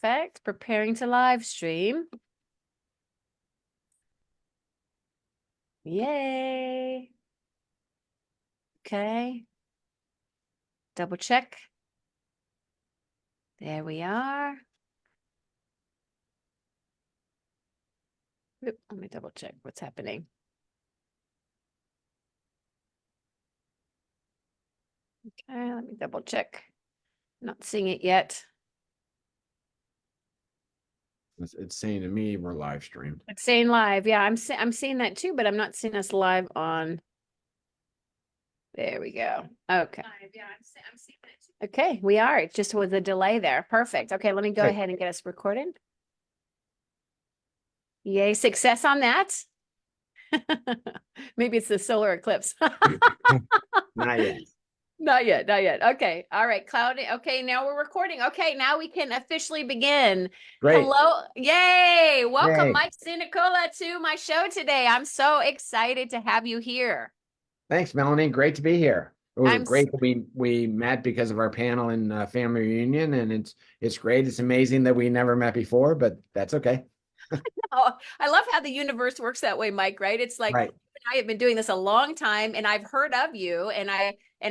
Perfect. Preparing to live stream. Yay. Okay. Double check. There we are. Oop, let me double check what's happening. Okay, let me double check. Not seeing it yet. It's saying to me we're live streamed. It's saying live. Yeah, I'm seeing that too, but I'm not seeing us live on. There we go. Okay. Yeah, I'm seeing that too. Okay, we are. It just was a delay there. Perfect. Okay, let me go ahead and get us recorded. Yay, success on that. Maybe it's the solar eclipse. Not yet. Not yet, not yet. Okay. All right, Cloudy. Okay, now we're recording. Okay, now we can officially begin. Great. Hello. Yay. Welcome, Yay. Mike Zinicola, to my show today. I'm so excited to have you here. Thanks, Melanie. Great to be here. It was I'm great that we met because of our panel and family reunion, and it's great. It's amazing that we never met before, but that's okay. Oh, I love how the universe works that way, Mike, right? It's like Right. I have been doing this a long time and I've heard of you and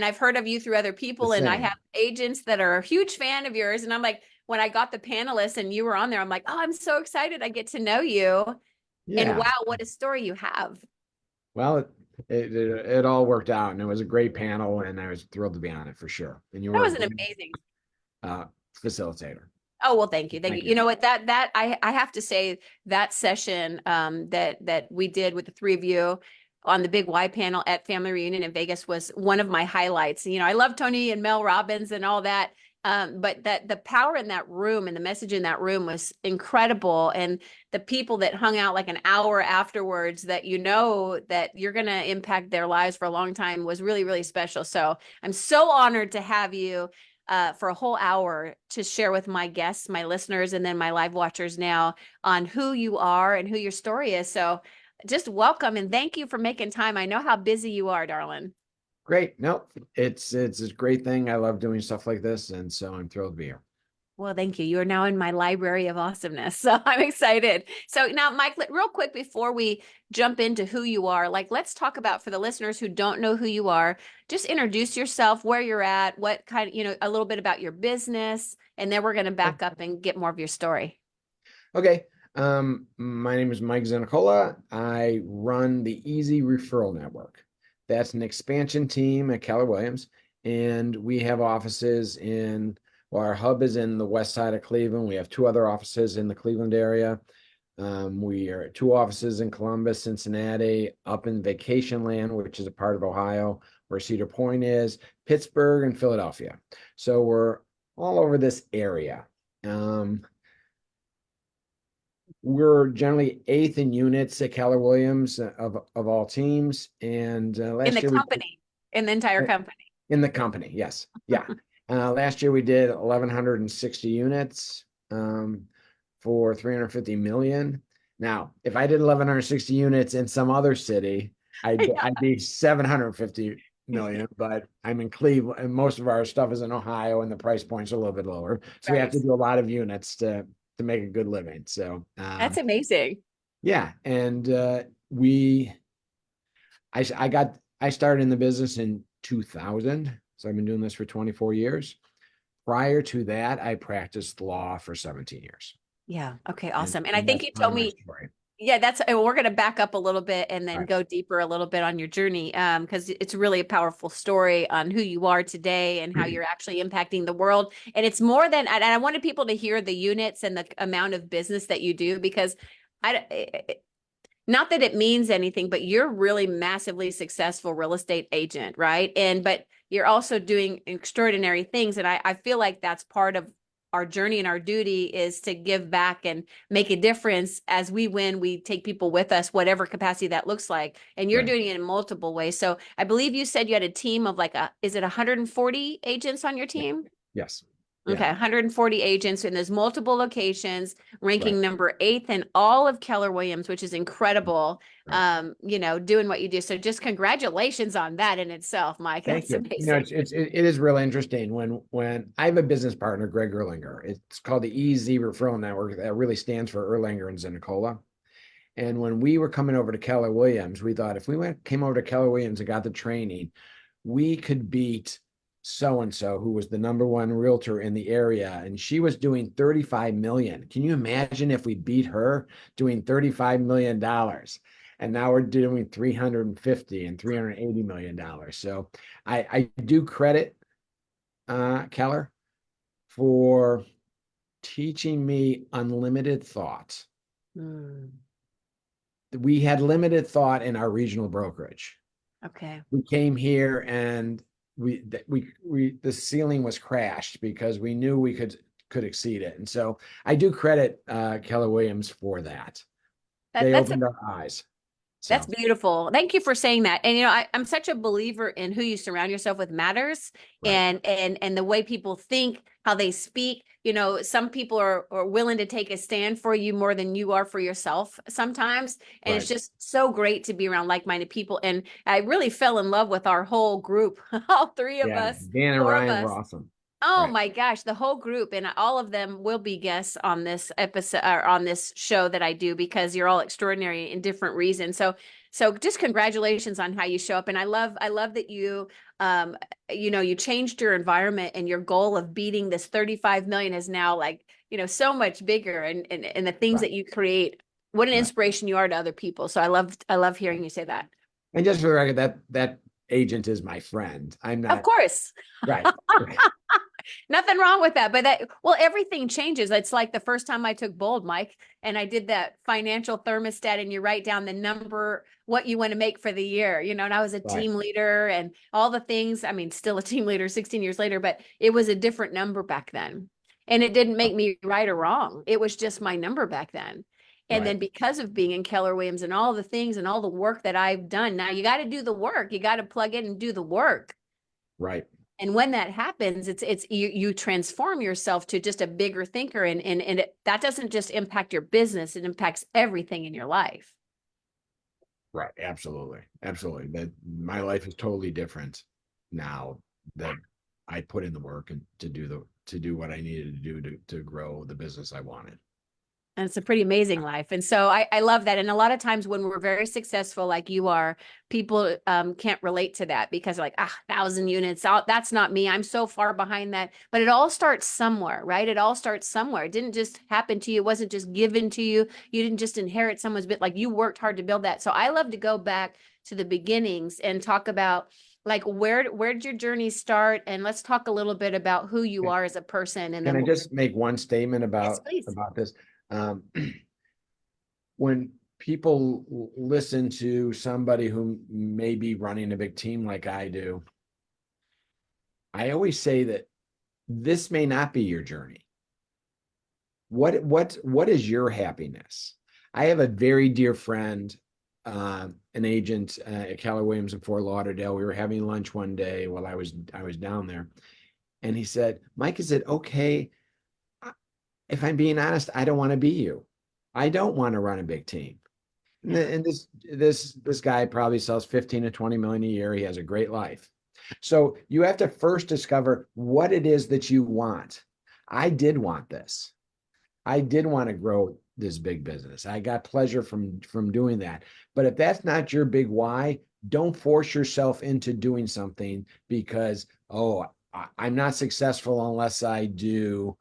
I've heard of you through other The people and I same. have agents that are a huge fan of yours and I'm like when I got the panelists and you were on there I'm like, "Oh, I'm so excited I get to know you." And Yeah. wow, what a story you have. Well, it all worked out, and it was a great panel, and I was thrilled to be on it for sure. And you That were a was an great amazing. facilitator. Oh, well, thank you. Thank you. Thank You you. know what, that I have to say that session that we did with the three of you on the big Y panel at Family Reunion in Vegas was one of my highlights. You know, I love Tony and Mel Robbins and all that. But that the power in that room and the message in that room was incredible. And the people that hung out like an hour afterwards that you know that you're going to impact their lives for a long time was really, really special. So I'm so honored to have you for a whole hour to share with my guests, my listeners, and then my live watchers now on who you are and who your story is. So just welcome and thank you for making time. I know how busy you are, darling. Great. No, it's a great thing. I love doing stuff like this, and so I'm thrilled to be here. Well, thank you. You are now in my library of awesomeness. So I'm excited. So now, Mike, real quick before we jump into who you are, like let's talk about for the listeners who don't know who you are, just introduce yourself, where you're at, what kind of, a little bit about your business, and then we're going to back up and get more of your story. Okay. My name is Mike Zinicola. I run the Easy Referral Network. That's an expansion team at Keller Williams, and we have offices well, our hub is in the west side of Cleveland. We have two other offices in the Cleveland area. We are two offices in Columbus, Cincinnati, up in Vacation Land, which is a part of Ohio, where Cedar Point is, Pittsburgh, and Philadelphia. So we're all over this area. We're generally eighth in units at Keller Williams of all teams. And In last the year company, in the entire company. in the company, yes, yeah. Last year we did 1,160 units for 350 million. Now, if I did 1,160 units in some other city, I'd be 750 million. But I'm in Cleveland, and most of our stuff is in Ohio, and the price points are a little bit lower, so we have to Right. do a lot of units to make a good living. So That's amazing. yeah, and I started in the business in 2000, so I've been doing this for 24 years. Prior to that, I practiced law for 17 years. Yeah. Okay. And, Awesome. And I and think that's you part told of my me, story. yeah, we're going to back up a little bit and then Right. go deeper a little bit on your journey. Because it's really a powerful story on who you are today and how you're actually impacting the world. And it's more than, and I wanted people to hear the units and the amount of business that you do because not that it means anything, but you're really massively successful real estate agent, right? But you're also doing extraordinary things. And I feel like that's part of our journey and our duty is to give back and make a difference as we win. We take people with us, whatever capacity that looks like. And you're Right. doing it in multiple ways. So I believe you said you had a team of is it 140 agents on your Yeah. team? Yes. Okay, Yeah, 140 agents, and there's multiple locations, right, ranking number eighth in all of Keller Williams, which is incredible. right. Doing what you do. So just congratulations on that in itself, Mike. Thank That's you. You know, amazing. it is really interesting when I have a business partner, Greg Erlinger. It's called the EZ Referral Network. That really stands for Erlinger and Zinicola. And when we were coming over to Keller Williams, we thought if we came over to Keller Williams and got the training, we could beat so and so, who was the number one realtor in the area, and she was doing 35 million. Can you imagine if we beat her doing 35 million dollars? And now we're doing 350 and 380 million dollars. So I do credit Keller for teaching me unlimited thought. Hmm. We had limited thought in our regional brokerage. Okay. We came here and the ceiling was crashed because we knew we could exceed it. And so I do credit Keller Williams for that. That They that's opened our eyes. That's So beautiful. Thank you for saying that. And I'm such a believer in who you surround yourself with matters, right, and the way people think, how they speak. Some people are willing to take a stand for you more than you are for yourself sometimes. And it's right. just so great to be around like-minded people. And I really fell in love with our whole group, all three of Yeah, us, Dan and four of Ryan were us. awesome. Oh Right, my gosh, the whole group and all of them will be guests on this episode or on this show that I do because you're all extraordinary in different reasons. So just congratulations on how you show up. And I love that you changed your environment and your goal of beating this 35 million is now like, so much bigger and the things right, that you create. What an right. inspiration you are to other people. So I love hearing you say that. And just for the record, that agent is my friend. I'm Of not course. right. Right. Nothing wrong with that. But well, everything changes. It's like the first time I took Bold, Mike, and I did that financial thermostat and you write down the number, what you want to make for the year, and I was a Right. team leader and all the things. I mean, still a team leader 16 years later, but it was a different number back then. And it didn't make me right or wrong. It was just my number back then. And Right. then because of being in Keller Williams and all the things and all the work that I've done, now you got to do the work. You got to plug in and do the work. Right. And when that happens, it's you transform yourself to just a bigger thinker, that doesn't just impact your business; it impacts everything in your life. Right. Absolutely. Absolutely. That my life is totally different now that I put in the work and to do what I needed to do to grow the business I wanted. And it's a pretty amazing life. And so I love that. And a lot of times when we're very successful, like you are, people can't relate to that because like, 1,000 units, that's not me. I'm so far behind that. But it all starts somewhere, right? It all starts somewhere. It didn't just happen to you. It wasn't just given to you. You didn't just inherit someone's bit, like you worked hard to build that. So I love to go back to the beginnings and talk about like where did your journey start? And let's talk a little bit about who you Okay. are as a person. And Can then I just make one statement yes, please. about this? Um, when people listen to somebody who may be running a big team like I do, I always say that this may not be your journey. What is your happiness? I have a very dear friend, an agent at Keller Williams in Fort Lauderdale. We were having lunch one day while I was down there, and he said, "Mike, is it okay? If I'm being honest, I don't want to be you. I don't want to run a big team." Yeah. And this guy probably sells 15 to 20 million a year. He has a great life. So you have to first discover what it is that you want. I did want this. I did want to grow this big business. I got pleasure from doing that. But if that's not your big why, don't force yourself into doing something because, oh, I'm not successful unless I do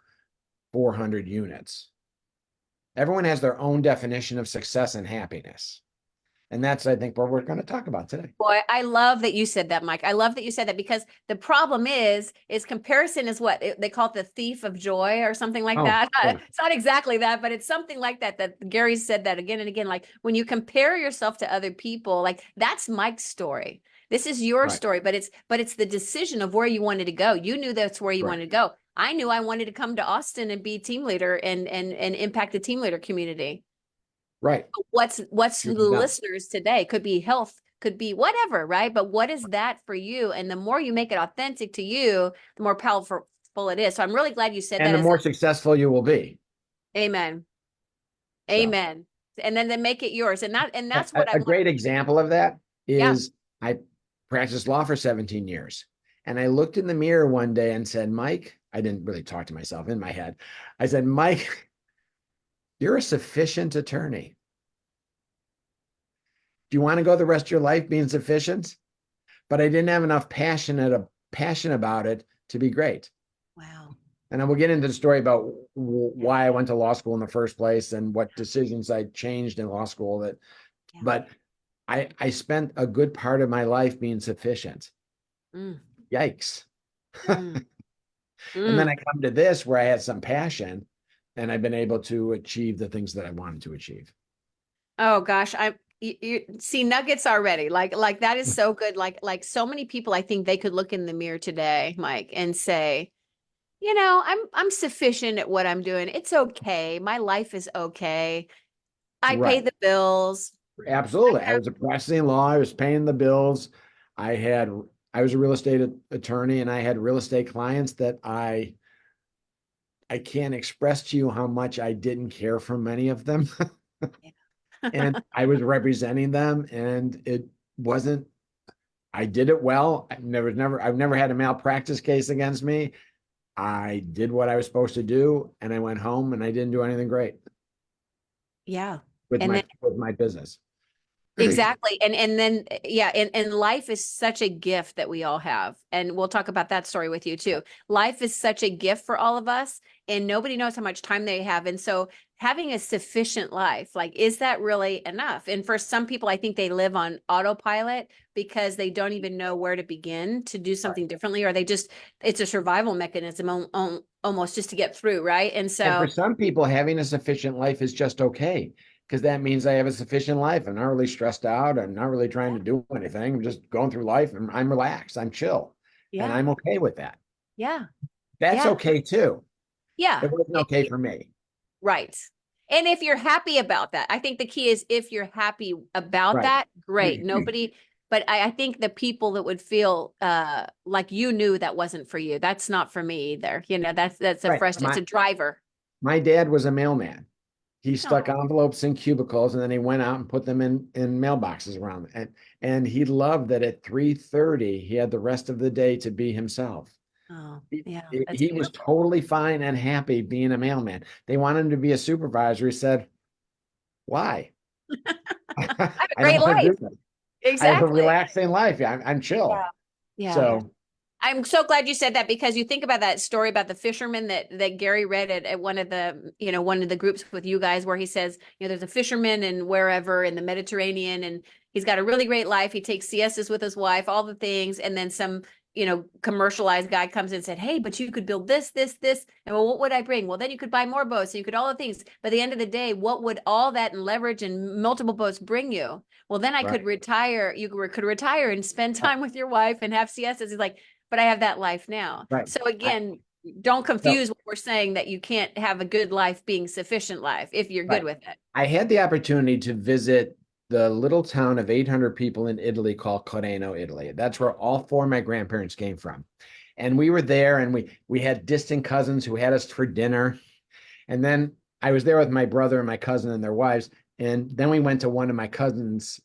400 units. Everyone has their own definition of success and happiness. And that's, I think, what we're going to talk about today. Boy, I love that you said that, Mike. I love that you said that because the problem is comparison is what they call it, the thief of joy or something like Oh, that. yeah, It's not exactly that, but it's something like that. That Gary said that again and again. Like when you compare yourself to other people, like that's Mike's story. This is your right, story, but it's the decision of where you wanted to go. You knew that's where you right, wanted to go. I knew I wanted to come to Austin and be team leader and impact the team leader community. right. What's the Trickle down. listeners today could be health, could be whatever, right? But what is that for you? And the more you make it authentic to you, the more successful it is. So I'm really glad you said And that the as a more successful you will be. amen. So Amen. And then make it yours. And that's what a I've learned. great example of that Yeah. is I practiced law for 17 years. And I looked in the mirror one day and said, Mike, I didn't really talk to myself in my head. I said, Mike, you're a sufficient attorney. Do you want to go the rest of your life being sufficient? But I didn't have enough passion about it to be great. Wow. And I will get into the story about Yeah. why I went to law school in the first place and what decisions I changed in law school. Yeah. But I spent a good part of my life being sufficient. Mm, Yikes. mm, And then I mm. come to this where I had some passion and I've been able to achieve the things that I wanted to achieve. Oh gosh, you see nuggets already. Like that is so good. Like so many people, I think they could look in the mirror today, Mike, and say, I'm sufficient at what I'm doing. It's okay. My life is okay. I pay Right. the bills. I Absolutely. I have, was a practicing law. I was paying the bills. I had, I was a real estate attorney and I had real estate clients that I can't express to you how much I didn't care for many of them. And I was representing them and it wasn't, I did it well. I've never had a malpractice case against me. I did what I was supposed to do and I went home and I didn't do anything great yeah. with And then my business. exactly. And then yeah, and life is such a gift that we all have. And we'll talk about that story with you too. Life is such a gift for all of us, and nobody knows how much time they have. And so having a sufficient life, like, is that really enough? And for some people, I think they live on autopilot because they don't even know where to begin to do Right. something differently, or they just, it's a survival mechanism almost just to get through, right? And And for so some people, having a sufficient life is just okay because that means I have a sufficient life. I'm not really stressed out. I'm not really trying yeah, to do anything. I'm just going through life and I'm relaxed. I'm chill. And yeah, I'm okay with that. yeah, That's yeah, okay too. yeah. It wasn't okay for me. Right. And if you're happy about that, I think the key is if you're happy about Right. that, great. Nobody, but I think the people that would feel like you knew that wasn't for you, that's not for me either. That's a Right. fresh, it's a driver. My dad was a mailman. He stuck Oh, envelopes in cubicles and then he went out and put them in mailboxes around. And he loved that at 3:30 he had the rest of the day to be himself. oh, He, yeah, that's he was beautiful. totally fine and happy being a mailman. They wanted him to be a supervisor. He said, "Why? I have a I don't great want to life. do that. I have a Exactly. relaxing life. Yeah, I'm chill." Yeah. Yeah. So, I'm so glad you said that because you think about that story about the fisherman that Gary read at one of the groups with you guys where he says, there's a fisherman and wherever in the Mediterranean and he's got a really great life. He takes siestas with his wife, all the things, and then some, commercialized guy comes in and said, "Hey, but you could build this, this, this." And well, what would I bring? Well, then you could buy more boats and you could all the things. But at the end of the day, what would all that and leverage and multiple boats bring you? Well, then I could right, retire. You could retire and spend right, time with your wife and have siestas. He's like, but I have that life now. right. So I, again, don't so, confuse what we're saying that you can't have a good life being sufficient life if you're good right. with it. I had the opportunity to visit the little town of 800 people in Italy called Coreno, Italy. That's where all four of my grandparents came from. And we were there and we had distant cousins who had us for dinner. And then I was there with my brother and my cousin and their wives. And then we went to one of my cousins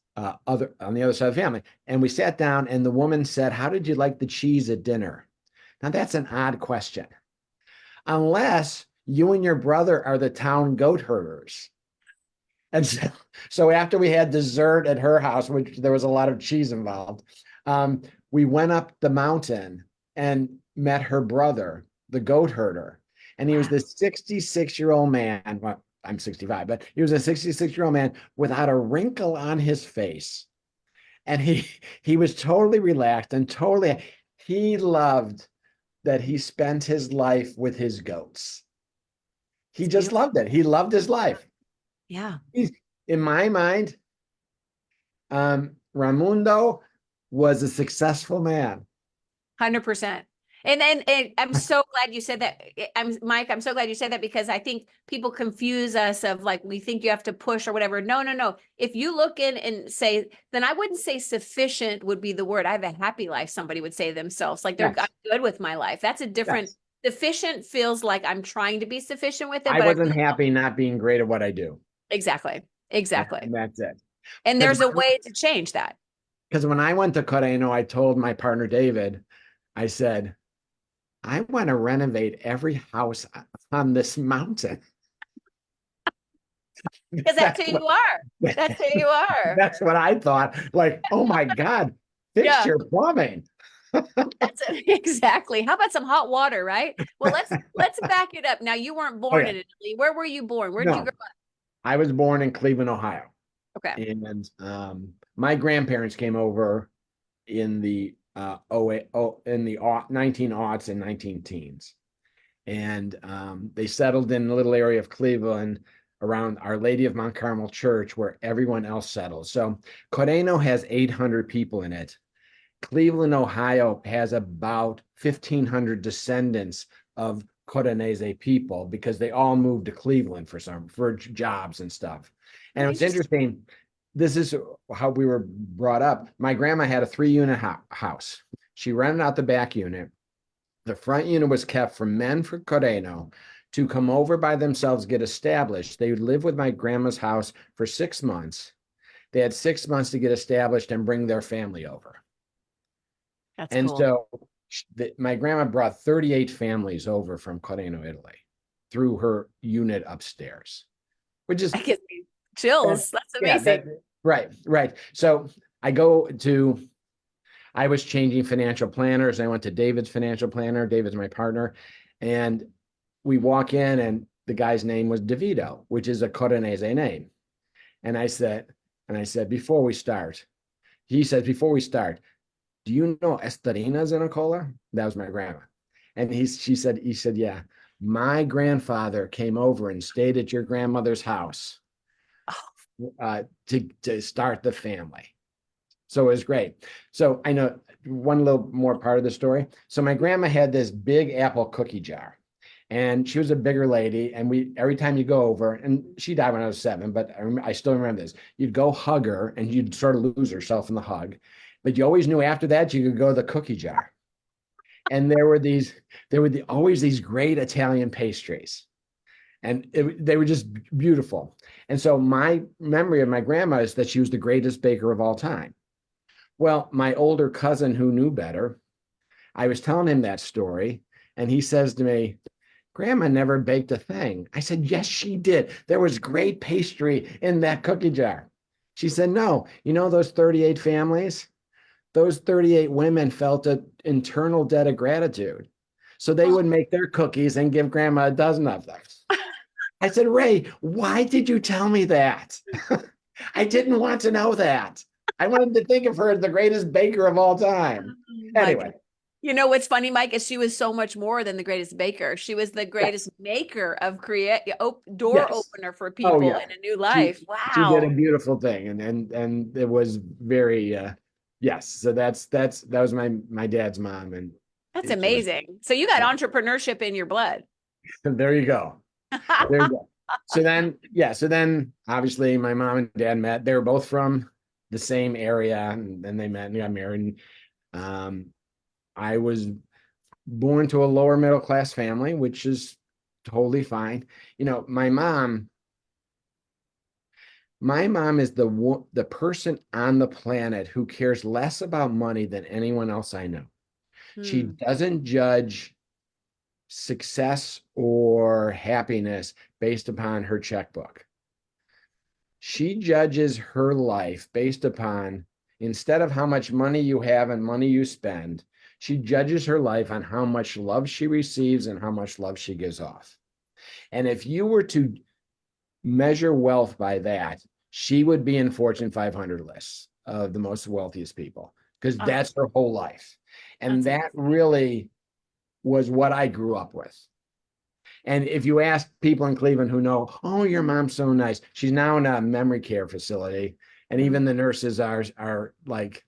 other on the other side of the family. And we sat down and the woman said, "How did you like the cheese at dinner?" Now that's an odd question. Unless you and your brother are the town goat herders. And so after we had dessert at her house, which there was a lot of cheese involved, we went up the mountain and met her brother, the goat herder. And he was Wow. this 66-year-old man. Well, I'm 65, but he was a 66-year-old man without a wrinkle on his face. And he was totally relaxed and totally he loved that he spent his life with his goats. He It's just beautiful. loved it. He loved his life. Yeah. He's, in my mind, Raimundo was a successful man. 100%. And I'm so glad you said that. Mike, I'm so glad you said that because I think people confuse us of like we think you have to push or whatever. No, no, no. If you look in and say, then I wouldn't say sufficient would be the word. I have a happy life, somebody would say themselves. Like I'm Yes, good with my life. That's a different yes. sufficient feels like I'm trying to be sufficient with it, I but I wasn't really don't. happy not being great at what I do. Exactly. Exactly. That's it. And Because there's a way to change that. when I went to Coreno, I told my partner David, I said, I want to renovate every house on this mountain. Because that's That's who what you are. That's who you are. that's what I thought. Like, oh my God, fix Yeah. your plumbing. That's it. Exactly. How about some hot water, right? Well, let's back it up. Now, you weren't born Okay. in Italy. Where were you born? Where did you grow No, up? I was born in Cleveland, Ohio. Okay. And my grandparents came over in the in the 19 aughts and 19 teens. And they settled in a little area of Cleveland around Our Lady of Mount Carmel Church, where everyone else settled. So Coreno has 800 people in it. Cleveland, Ohio has about 1,500 descendants of Coronese people because they all moved to Cleveland for jobs and stuff. Oh, And it's interesting. interesting. This is how we were brought up. My grandma had a 3-unit house. She rented out the back unit. The front unit was kept for men for Coreno to come over by themselves, get established. They would live with my grandma's house for 6 months. They had 6 months to get established and bring their family over. That's And cool. so my grandma brought 38 families over from Coreno, Italy, through her unit upstairs, which is, That gives me chills. That's yeah, amazing. right, right. So I was changing financial planners. I went to David's financial planner. David's my partner. And we walk in, and the guy's name was DeVito, which is a Coronese name. And I said, before we start, he says, before we start, do you know Estarina Zinicola? That was my grandma. And he said, yeah, my grandfather came over and stayed at your grandmother's house to start the family. So it was great. So I know one little more part of the story. So my grandma had this big apple cookie jar, and she was a bigger lady. And every time you go over, and she died when I was 7, but I still remember this. You'd go hug her, and you'd sort of lose yourself in the hug, but you always knew after that you could go to the cookie jar. And always these great Italian pastries, and they were just beautiful. And so my memory of my grandma is that she was the greatest baker of all time. Well, my older cousin who knew better, I was telling him that story, and he says to me, Grandma never baked a thing. I said, yes, she did. There was great pastry in that cookie jar. She said, no, you know those 38 families? Those 38 women felt an internal debt of gratitude. So they Oh, would make their cookies and give Grandma a dozen of them. I said, Ray, why did you tell me that? I didn't want to know that. I wanted to think of her as the greatest baker of all time. my Anyway, God. You know what's funny, Mike, is she was so much more than the greatest baker. She was the greatest yes, maker of door yes. opener for Oh people yeah. in a new She life. she did a Wow. beautiful thing, and it was very yes. So that was my dad's mom, and That's it was amazing. So you got yeah. entrepreneurship in your blood. There you go. There you go. So then obviously my mom and dad met. They were both from the same area, and then they met and got married. Um, I was born to a lower middle class family, which is totally fine. You know, my mom is the person on the planet who cares less about money than anyone else I know. She Hmm. doesn't judge success or happiness based upon her checkbook. She judges her life based upon, instead of how much money you have and money you spend, she judges her life on how much love she receives and how much love she gives off. And if you were to measure wealth by that, she would be in Fortune 500 lists of the most wealthiest people, because Oh, that's her whole life. And that's that amazing. really was what I grew up with. And if you ask people in Cleveland who know, oh, your mom's so nice, she's now in a memory care facility. And Mm. even the nurses are like,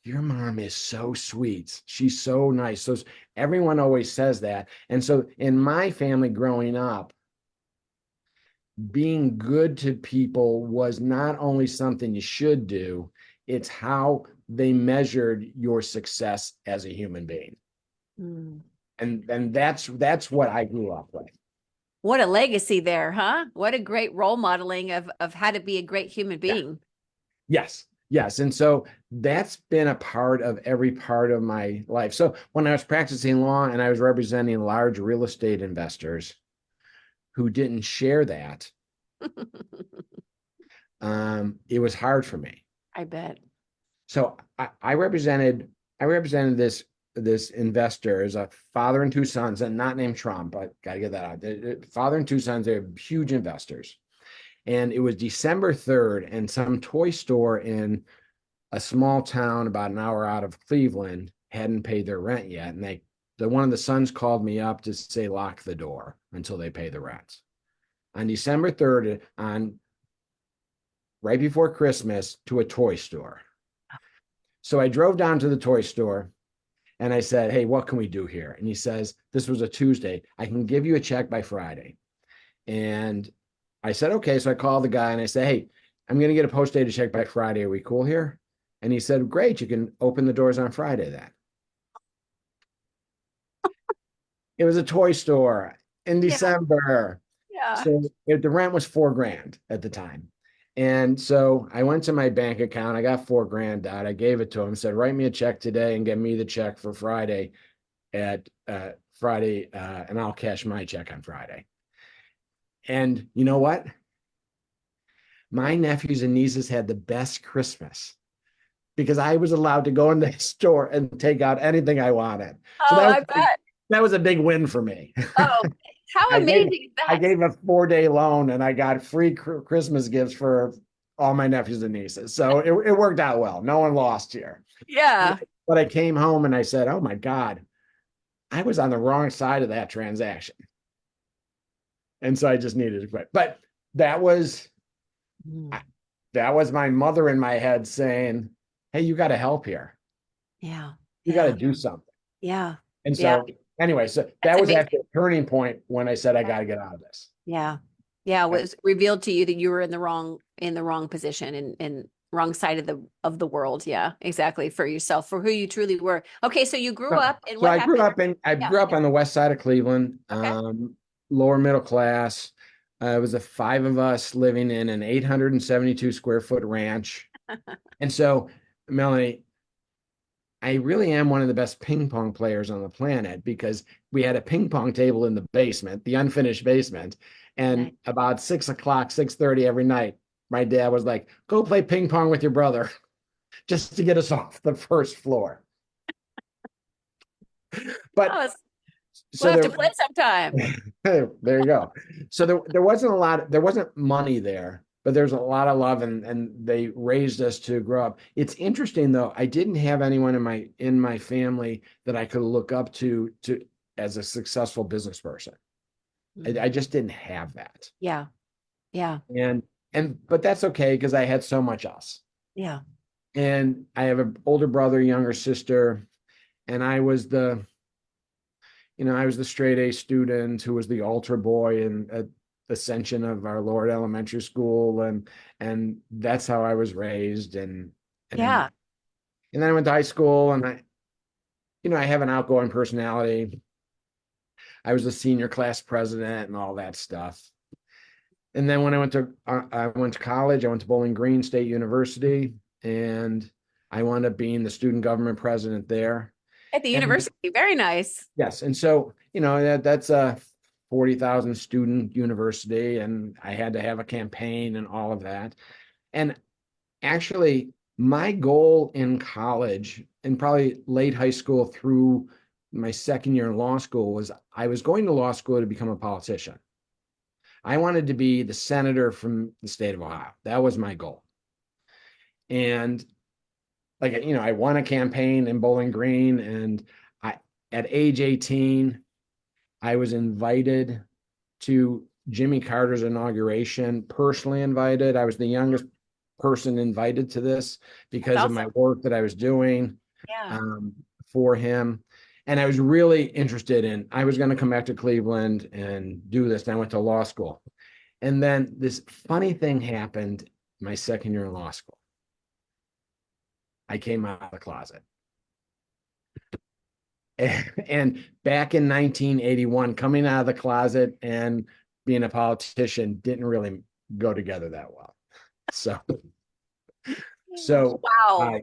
your mom is so sweet. She's so nice. So everyone always says that. And so in my family growing up, being good to people was not only something you should do, it's how they measured your success as a human being. Mm. and that's what I grew up with. What a legacy there, huh? What a great role modeling of how to be a great human Yeah. being. Yes. Yes. And so that's been a part of every part of my life. So when I was practicing law and I was representing large real estate investors who didn't share that, it was hard for me. I bet. So I represented this investor as a father and two sons, and not named Trump, but got to get that out. Father and two sons, they're huge investors. And it was December 3rd, and some toy store in a small town about an hour out of Cleveland hadn't paid their rent yet. And one of the sons called me up to say, lock the door until they pay the rent. On December 3rd, on right before Christmas, to a toy store. So I drove down to the toy store and I said, hey, what can we do here? And he says, this was a Tuesday. I can give you a check by Friday. And I said, okay. So I called the guy and I said, hey, I'm going to get a post-dated check by Friday. Are we cool here? And he said, great. You can open the doors on Friday then. It was a toy store in Yeah. December. Yeah. So the rent was $4,000 at the time. And so I went to my bank account. I got $4,000 out. I gave it to him, said, write me a check today and get me the check for Friday at Friday, and I'll cash my check on Friday. And you know what? My nephews and nieces had the best Christmas because I was allowed to go in the store and take out anything I wanted. So Oh, I bet. that was a big win for me. Oh, how I gave amazing is I that? gave a 4-day loan and I got free Christmas gifts for all my nephews and nieces. So it worked out well. No one lost here. Yeah. But I came home and I said, oh my God, I was on the wrong side of that transaction. And so I just needed to quit. But that was Mm. that was my mother in my head saying, hey, you got to help here. Yeah. You got to Yeah. do something. Yeah. And Yeah. so anyway, so That's that was amazing. actually a turning point when I said I got to get out of this. Yeah. Yeah. It was revealed to you that you were in the wrong position and wrong side of the world. Yeah, exactly. For yourself, for who you truly were. Okay, so you grew up and So what I grew happened? up in I Yeah. grew up on the west side of Cleveland, Okay. lower middle class. It was the five of us living in an 872 square foot ranch. And so, Melanie, I really am one of the best ping pong players on the planet because we had a ping pong table in the basement, the unfinished basement. Nice. And about 6 o'clock, 6:30 every night, my dad was like, go play ping pong with your brother just to get us off the first floor. But Oh, we'll so have to play sometime. there you go. So there wasn't money there, but there's a lot of love and they raised us to grow up. It's interesting though, I didn't have anyone in my family that I could look up to as a successful business person. I just didn't have that. Yeah. Yeah. And but that's okay because I had so much else. Yeah. And I have an older brother, younger sister, and I was the straight A student who was the altar boy and at Ascension of Our Lord Elementary School, and that's how I was raised. And Yeah. and then I went to high school, and I have an outgoing personality. I was the senior class president and all that stuff. And then when I went to college, I went to Bowling Green State University, and I wound up being the student government president there. At the And university. Very nice. yes, and so that's a 40,000 student university, and I had to have a campaign and all of that. And actually, my goal in college and probably late high school through my second year in law school was I was going to law school to become a politician. I wanted to be the senator from the state of Ohio. That was my goal. And I won a campaign in Bowling Green, and I at age 18 I was invited to Jimmy Carter's inauguration, personally invited. I was the youngest person invited to this That's because of my awesome. work that I was doing Yeah. um, for him. And I was really interested I was going to come back to Cleveland and do this. And I went to law school. And then this funny thing happened my second year in law school. I came out of the closet. And back in 1981, coming out of the closet and being a politician didn't really go together that well. So, so Wow. I,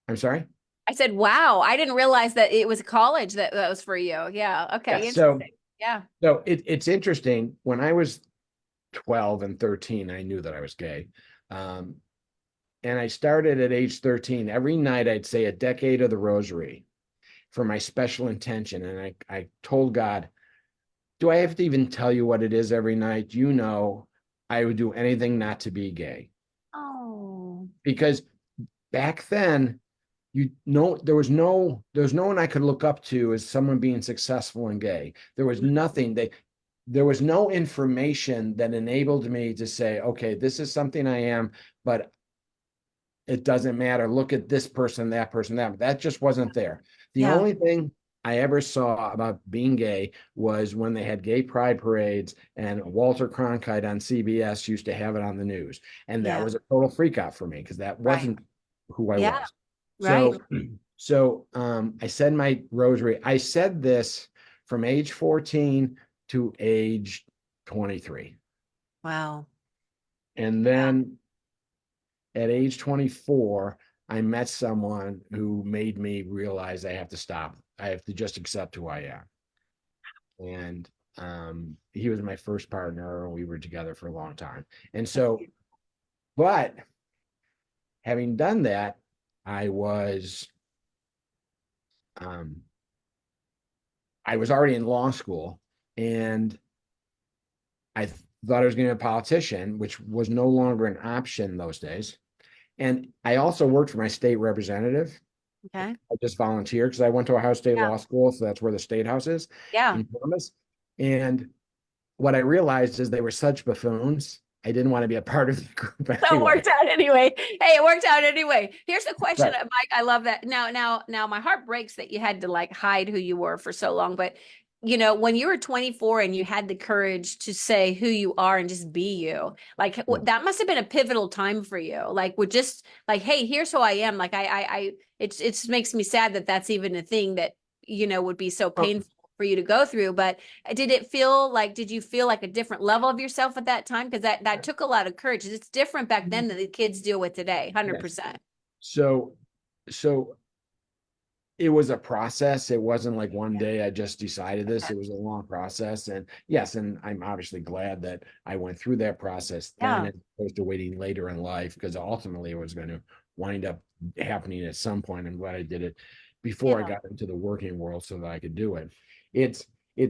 I'm sorry. I said, wow. I didn't realize that it was a college that was for you. Yeah. Yeah. Okay. Interesting. Yeah. So it's interesting. When I was 12 and 13, I knew that I was gay. Um, and I started at age 13. Every night I'd say a decade of the rosary for my special intention. And I told God, do I have to even tell you what it is every night? You know, I would do anything not to be gay. Oh, Because back then, there was no one I could look up to as someone being successful and gay. There was nothing there was no information that enabled me to say, okay, this is something I am, but it doesn't matter. Look at this person, that person, that just wasn't there. The yeah. only thing I ever saw about being gay was when they had gay pride parades, and Walter Cronkite on CBS used to have it on the news. And that Yeah. was a total freak out for me because that Right. wasn't who I Yeah. was. Right. So I said my rosary. I said this from age 14 to age 23. Wow. And then at age 24, I met someone who made me realize I have to stop. I have to just accept who I am. And he was my first partner, and we were together for a long time. And so, but having done that, I was um, I was already in law school, and I thought I was going to be a politician, which was no longer an option those days. And I also worked for my state representative. Okay. I just volunteered because I went to Ohio State Yeah. Law School, so that's where the state house is Yeah. in Columbus. And what I realized is they were such buffoons. I didn't want to be a part of the group So it anyway. worked out anyway. Hey, it worked out anyway. Here's the question, Right. Mike. I love that. Now, my heart breaks that you had to like hide who you were for so long. But when you were 24 and you had the courage to say who you are and just be you, like Yeah. that must have been a pivotal time for you. Like, would just like, hey, here's who I am. Like, it just makes me sad that that's even a thing that would be so Oh, painful for you to go through. But did you feel like a different level of yourself at that time? Because that took a lot of courage. It's different back then than the kids deal with today, yes. 100%. So, so it was a process. It wasn't like one day I just decided this. Okay. It was a long process. And yes, and I'm obviously glad that I went through that process then Yeah. as opposed to waiting later in life, because ultimately it was going to wind up happening at some point. I'm glad I did it before I Yeah. got into the working world so that I could do it. It's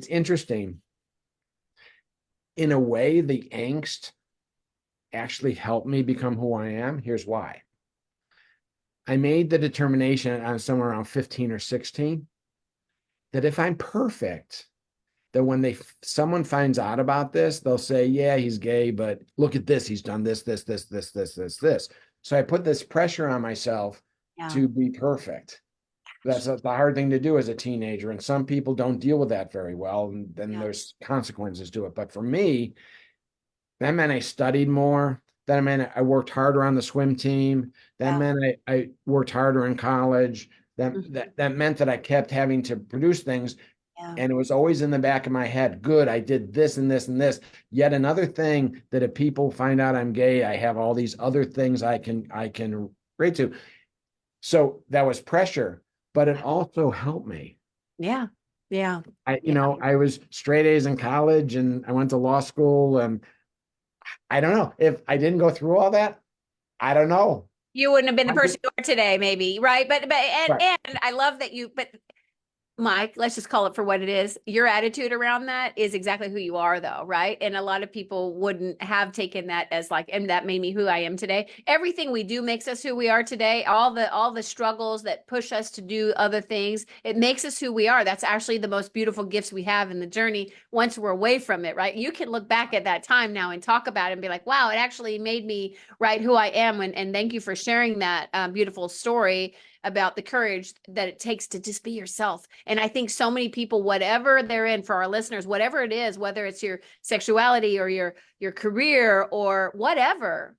interesting. In a way, the angst actually helped me become who I am. Here's why. I made the determination on somewhere around 15 or 16 that if I'm perfect, that when someone finds out about this, they'll say, "Yeah, he's gay, but look at this. He's done this, this, this, this, this, this, this." So I put this pressure on myself Yeah. to be perfect. That's the hard thing to do as a teenager, and some people don't deal with that very well, and then Yeah. there's consequences to it. But for me, that meant I studied more. That meant I worked harder on the swim team. That Yeah. meant I worked harder in college. That, Mhm. that that meant that I kept having to produce things, Yeah. and it was always in the back of my head. Good, I did this and this and this. Yet another thing that if people find out I'm gay, I have all these other things I can relate to. So that was pressure, but it also helped me. Yeah. Yeah. I Yeah. I was straight A's in college, and I went to law school, and I don't know if I didn't go through all that. I don't know. You wouldn't have been the I person just, you are today, maybe, right? But right. and I love that but Mike, let's just call it for what it is. Your attitude around that is exactly who you are, though, right? And a lot of people wouldn't have taken that as like, and that made me who I am today. Everything we do makes us who we are today. All the struggles that push us to do other things, it makes us who we are. That's actually the most beautiful gifts we have in the journey once we're away from it, right? You can look back at that time now and talk about it and be like, wow, it actually made me right who I am. And thank you for sharing that beautiful story about the courage that it takes to just be yourself. And I think so many people, whatever they're in, for our listeners, whatever it is, whether it's your sexuality or your career or whatever,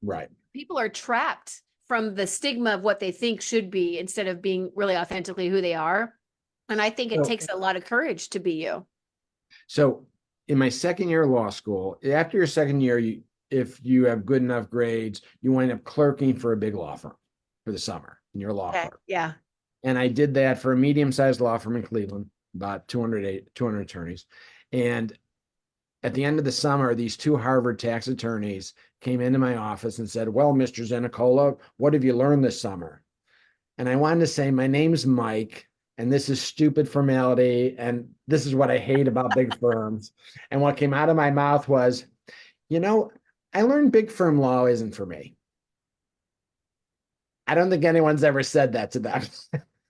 Right. people are trapped from the stigma of what they think should be instead of being really authentically who they are. And I think it So, takes a lot of courage to be you. so in my second year of law school, after your second year, if you have good enough grades, you wind up clerking for a big law firm for the summer, and you're a law Okay. clerk. Yeah. And I did that for a medium-sized law firm in Cleveland, about 200 attorneys. And at the end of the summer, these two Harvard tax attorneys came into my office and said, well, Mr. Zinicola, what have you learned this summer? And I wanted to say, my name's Mike, and this is stupid formality, and this is what I hate about big firms. And what came out of my mouth was, I learned big firm law isn't for me. I don't think anyone's ever said that to them.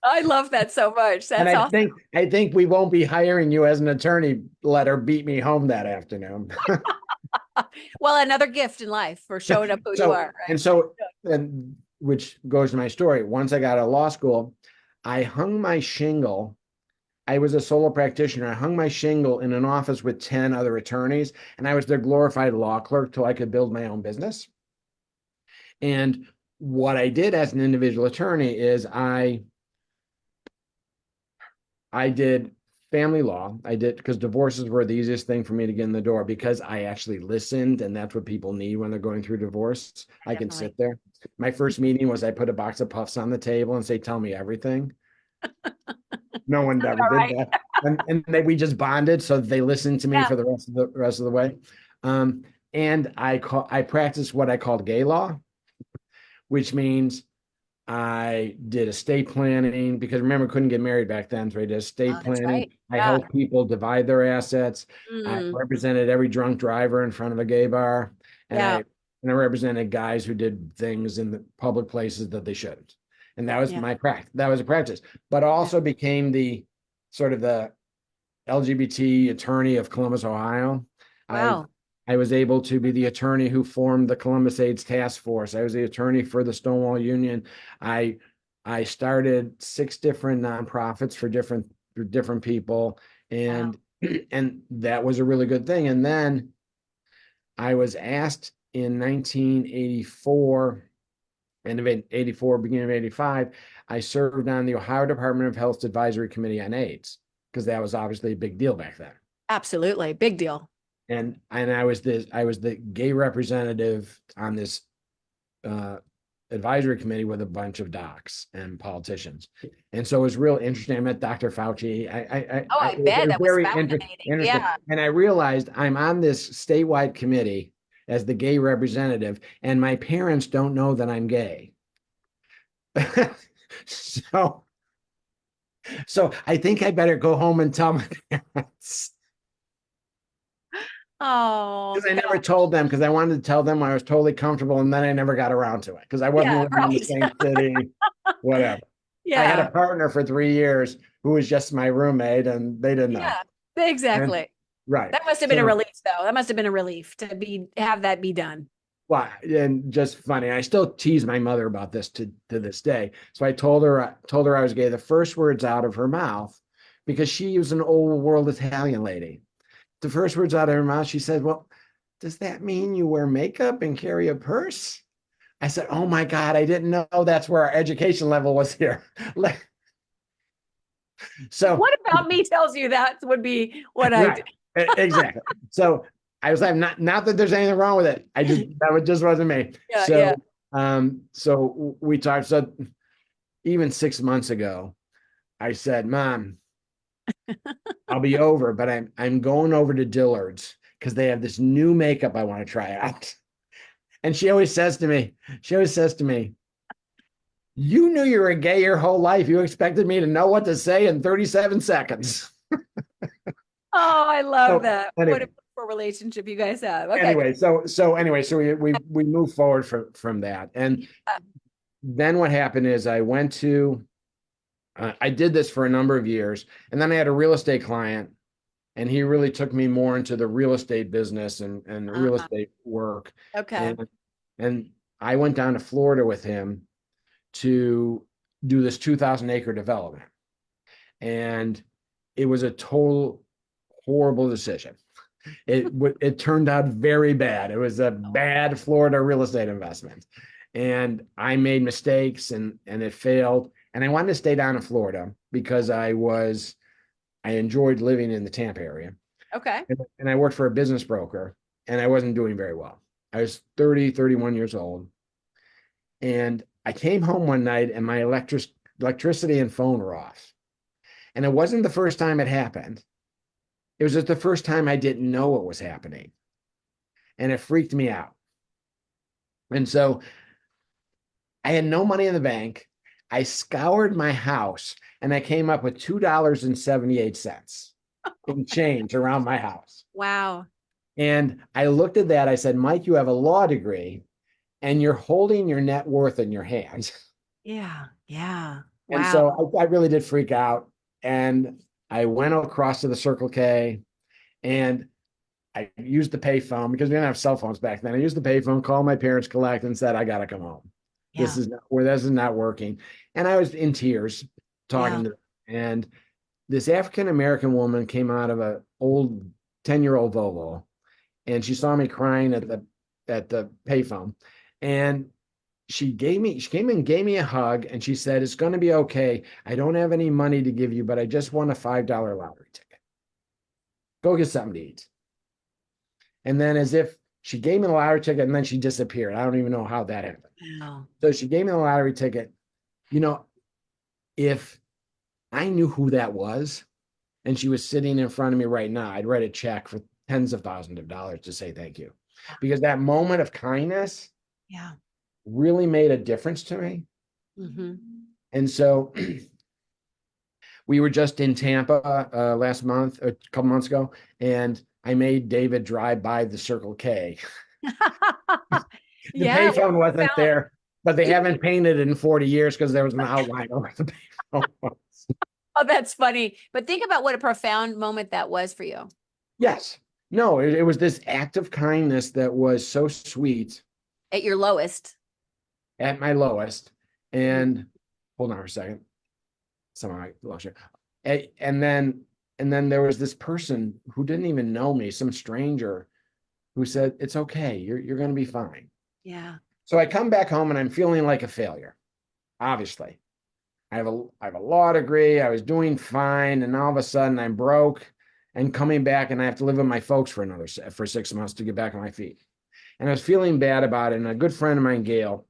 I love that so much. And That's awesome. I think we won't be hiring you as an attorney. Let her beat me home that afternoon. Well, another gift in life for showing up who you are, right? And which goes to my story. Once I got out of law school, I hung my shingle. I was a solo practitioner. I hung my shingle in an office with 10 other attorneys, and I was their glorified law clerk till I could build my own business. And what I did as an individual attorney is I did family law. I did because divorces were the easiest thing for me to get in the door because I actually listened, and that's what people need when they're going through divorce. I can Definitely. sit there. My first meeting was I put a box of puffs on the table and say, "Tell me everything." No one ever All did right. that, and we just bonded so they listened to me Yeah. for the rest of the way. And I practiced what I called gay law, which means I did estate planning because remember, couldn't get married back then. So I did Oh, estate that's planning. right. I Yeah. helped people divide their assets. I Mm, represented every drunk driver in front of a gay bar. And yeah. I represented guys who did things in the public places that they shouldn't. And that was Yeah. my practice. That was a practice. But I Yeah. also became the sort of the LGBT attorney of Columbus, Ohio. I Wow. I was able to be the attorney who formed the Columbus AIDS Task Force. I was the attorney for the Stonewall Union. I I started 6 different nonprofits for different people, Wow. and and that was a really good thing. And then I was asked in 1984, end of 84, beginning of 85, I served on the Ohio Department of Health's Advisory Committee on AIDS because that was obviously a big deal back then. Absolutely. Big deal. And I was the gay representative on this uh, advisory committee with a bunch of docs and politicians. And so it was real interesting. I met Dr. Fauci. Oh, I It bet was that was very fascinating. interesting. Yeah. And I realized I'm on this statewide committee as the gay representative, and my parents don't know that I'm gay. so so I think I better go home and tell my parents. Oh, Because I never God. told them because I wanted to tell them I was totally comfortable, and then I never got around to it because I wasn't Yeah. living in the Right. same city, whatever. I had a Yeah. partner for 3 years who was just my roommate, and they didn't know. Yeah. And Exactly. right. That must have been a So, relief, though. That must have been a relief to have that be done. well, and just funny. I still tease my mother about this to this day. So I told her I was gay. The first words out of her mouth, because she was an old world Italian lady. The first words out of her mouth, she said, "Well, does that mean you wear makeup and carry a purse?" I said, "Oh my God, I didn't know that's where our education level was here." So, What about me tells you that would be what I do? right, exactly. So I was like, not that there's anything wrong with it. Just wasn't me. Yeah. Yeah. So we talked. So even 6 months ago, I said, "Mom, I'll be over, but I'm going over to Dillard's because they have this new makeup I want to try out." And she always says to me, "You knew you were gay your whole life. You expected me to know what to say in 37 seconds." Oh, I love So that. What a anyway, beautiful relationship you guys have. Okay. so we move forward from that. And Yeah. then what happened is I did this for a number of years, and then I had a real estate client, and he really took me more into the real estate business and real Uh, estate work. okay. And I went down to Florida with him to do this 2,000-acre development. And it was a total horrible decision. It turned out very bad. It was a bad Florida real estate investment. and I made mistakes and it failed. And I wanted to stay down in Florida because I enjoyed living in the Tampa area. Okay. And I worked for a business broker and I wasn't doing very well. I was 30, 31 years old. And I came home one night and my electricity and phone were off. And it wasn't the first time it happened. It was just the first time I didn't know what was happening. And it freaked me out. And so I had no money in the bank. I scoured my house and I came up with $2.78 in change around my house. Wow. And I looked at that. I said, Mike, you have a law degree and you're holding your net worth in your hands. Yeah. Yeah. And Wow. so I really did freak out. And I went across to the Circle K and I used the payphone because we didn't have cell phones back then. I used the payphone, called my parents, collect, and said, I got to come home. Yeah. This is not working. And I was in tears Yeah. talking to them. And this African American woman came out of an old 10-year-old Volvo and she saw me crying at the payphone. And she came and gave me a hug and she said, it's going to be okay. I don't have any money to give you, but I just won a $5 lottery ticket. Go get something to eat. And then as if she gave me the lottery ticket and then she disappeared. I don't even know how that happened. Wow. So she gave me the lottery ticket. You know, if I knew who that was and she was sitting in front of me right now, I'd write a check for tens of thousands of dollars to say thank you. Because that moment of kindness Yeah. really made a difference to me. Mm-hmm. And so we were just in Tampa last month, a couple months ago, and I made David drive by the Circle K. The Yeah. payphone wasn't Found. there, but they haven't painted it in 40 years because there was an outline over the payphone. Oh, that's funny. But think about what a profound moment that was for you. Yes. No, it was this act of kindness that was so sweet At your lowest. at my lowest. Mm. And hold on for a second. Somehow I lost you. And then there was this person who didn't even know me, some stranger who said, it's okay, you're gonna be fine. Yeah. So I come back home and I'm feeling like a failure, obviously. I have a law degree, I was doing fine, and all of a sudden I'm broke and coming back and I have to live with my folks for 6 months to get back on my feet. And I was feeling bad about it. And a good friend of mine, Gail,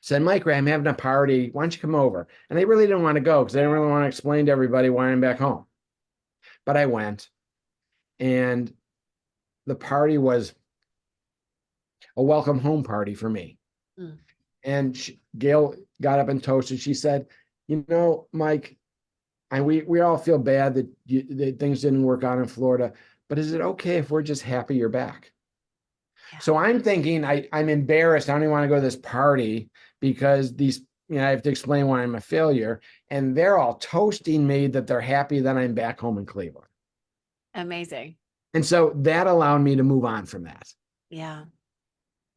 said, Mike, I'm having a party. Why don't you come over? And they really didn't want to go because they didn't really want to explain to everybody why I'm back home. But I went, and the party was a welcome home party for me. Mm. And Gail got up and toasted. She said, you know, Mike, we all feel bad that things didn't work out in Florida, but is it okay if we're just happy you're back? Yeah. So I'm thinking I'm embarrassed. I don't even want to go to this party because I have to explain why I'm a failure. And they're all toasting me that they're happy that I'm back home in Cleveland. Amazing. And so that allowed me to move on from that. Yeah.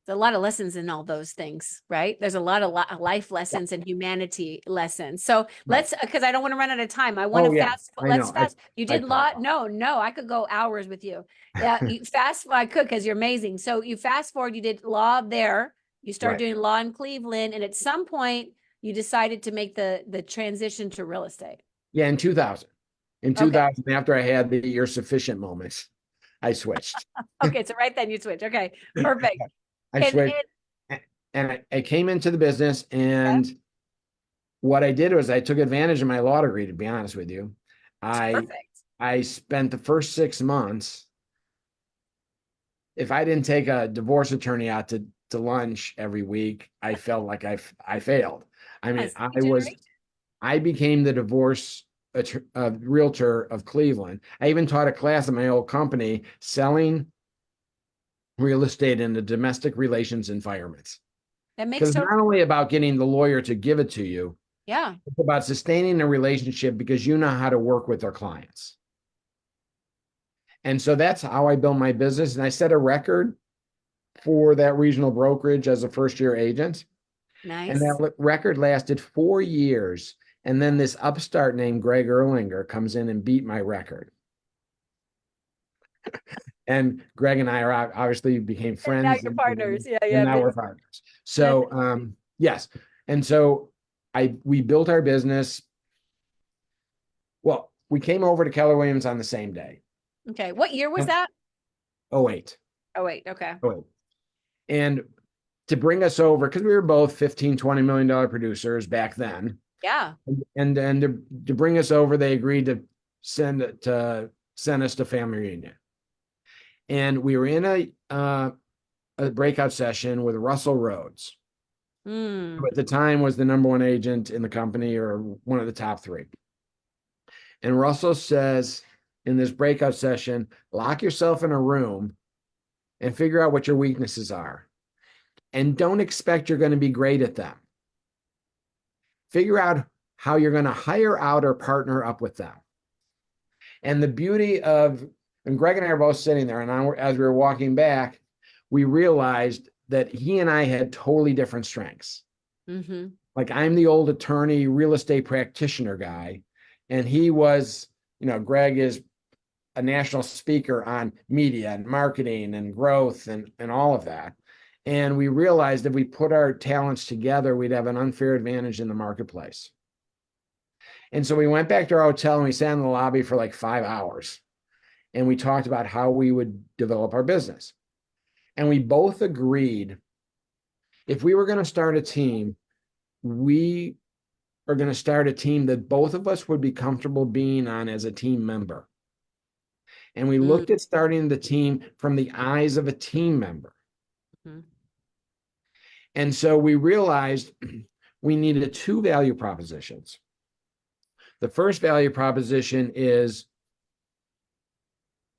There's a lot of lessons in all those things, right? There's a lot of life lessons and humanity lessons. So let's, because I don't want to run out of time. I want Oh to yeah, fast. I Let's know. fast. You I did talk lot. about No, I could go hours with you. Yeah, you fast. I could because you're amazing. So you fast forward. You did law there. You started right. doing law in Cleveland, and at some point you decided to make the transition to real estate. Yeah, in 2000. In Okay. 2000, after I had the you're sufficient moments, I switched. Okay. So right then you switch. Okay. Perfect. I And switched and I came into the business, and what I did was I took advantage of my law degree, to be honest with you. it's I perfect. I spent the first 6 months, if I didn't take a divorce attorney out to lunch every week, I felt like I failed. I mean, Yes. Generation. I became the divorce realtor of Cleveland. I even taught a class at my old company selling real estate in the domestic relations environments. That makes Because it's total. not only about getting the lawyer to give it to you, Yeah. it's about sustaining the relationship because you know how to work with their clients. And so that's how I built my business. And I set a record for that regional brokerage as a first year agent. And Nice. that record lasted 4 years. And then this upstart named Greg Erlinger comes in and beat my record. And Greg and I are obviously became And now friends, you're partners. Yeah, and yeah. now we're partners. That's So yes. And so we built our business. Well, we came over to Keller Williams on the same day. okay. What year was And that? 08. Oh, wait. Okay. 08. And to bring us over, because we were both 15, $20 million producers back then. Yeah. And to bring us over, they agreed to send us to family reunion. And we were in a breakout session with Russell Rhodes, who Mm. at the time was the number one agent in the company or one of the top three. And Russell says in this breakout session, lock yourself in a room and figure out what your weaknesses are. And don't expect you're going to be great at them. Figure out how you're going to hire out or partner up with them. And the beauty of, and Greg and I are both sitting there, and as we were walking back, we realized that he and I had totally different strengths. Mm-hmm. Like I'm the old attorney, real estate practitioner guy, and he was, Greg is a national speaker on media and marketing and growth and all of that. And we realized if we put our talents together, we'd have an unfair advantage in the marketplace. And so we went back to our hotel and we sat in the lobby for like 5 hours. And we talked about how we would develop our business. And we both agreed if we were going to start a team, we are going to start a team that both of us would be comfortable being on as a team member. And we looked at starting the team from the eyes of a team member. Mm-hmm. And so we realized we needed two value propositions. The first value proposition is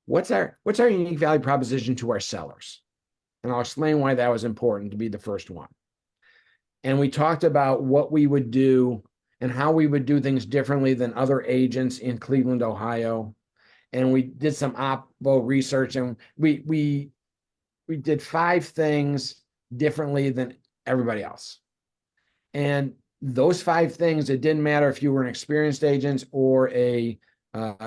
what's our unique value proposition to our sellers? And I'll explain why that was important to be the first one. And we talked about what we would do and how we would do things differently than other agents in Cleveland, Ohio. And we did some oppo research, and we did 5 things differently than everybody else. And those 5 things, it didn't matter if you were an experienced agent or a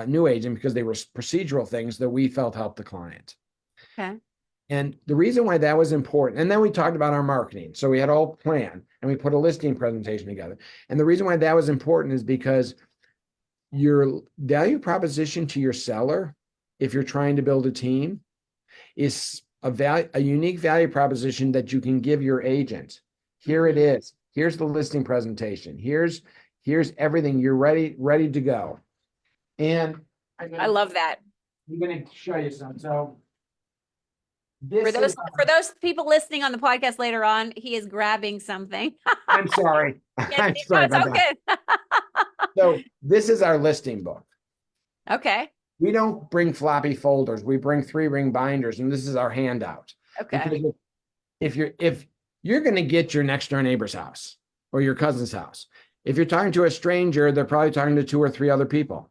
new agent, because they were procedural things that we felt helped the client. Okay. And the reason why that was important, and then we talked about our marketing. So we had all planned and we put a listing presentation together. And the reason why that was important is because your value proposition to your seller, if you're trying to build a team, is a unique value proposition that you can give your agent. Here it is. Here's the listing presentation. Here's everything. You're ready to go. And I love that. I'm going to show you some. So For those people listening on the podcast later on, he is grabbing something. I'm sorry. I'm sorry it's about that. So this is our listing book. Okay. We don't bring floppy folders. We bring 3-ring binders, and this is our handout. Okay. Because if you're going to get your next door neighbor's house or your cousin's house, if you're talking to a stranger, they're probably talking to 2 or 3 other people.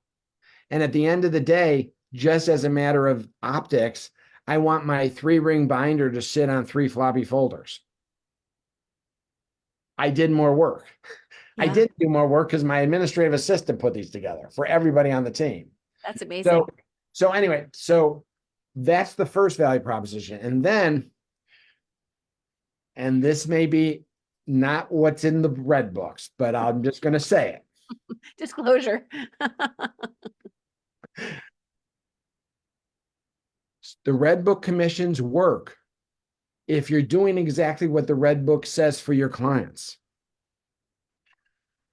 And at the end of the day, just as a matter of optics, I want my 3-ring binder to sit on 3 floppy folders. I did more work. Yeah. I did do more work because my administrative assistant put these together for everybody on the team. That's amazing. So anyway, that's the first value proposition. And this may be not what's in the red books, but I'm just going to say it. Disclosure. The red book commissions work if you're doing exactly what the red book says for your clients.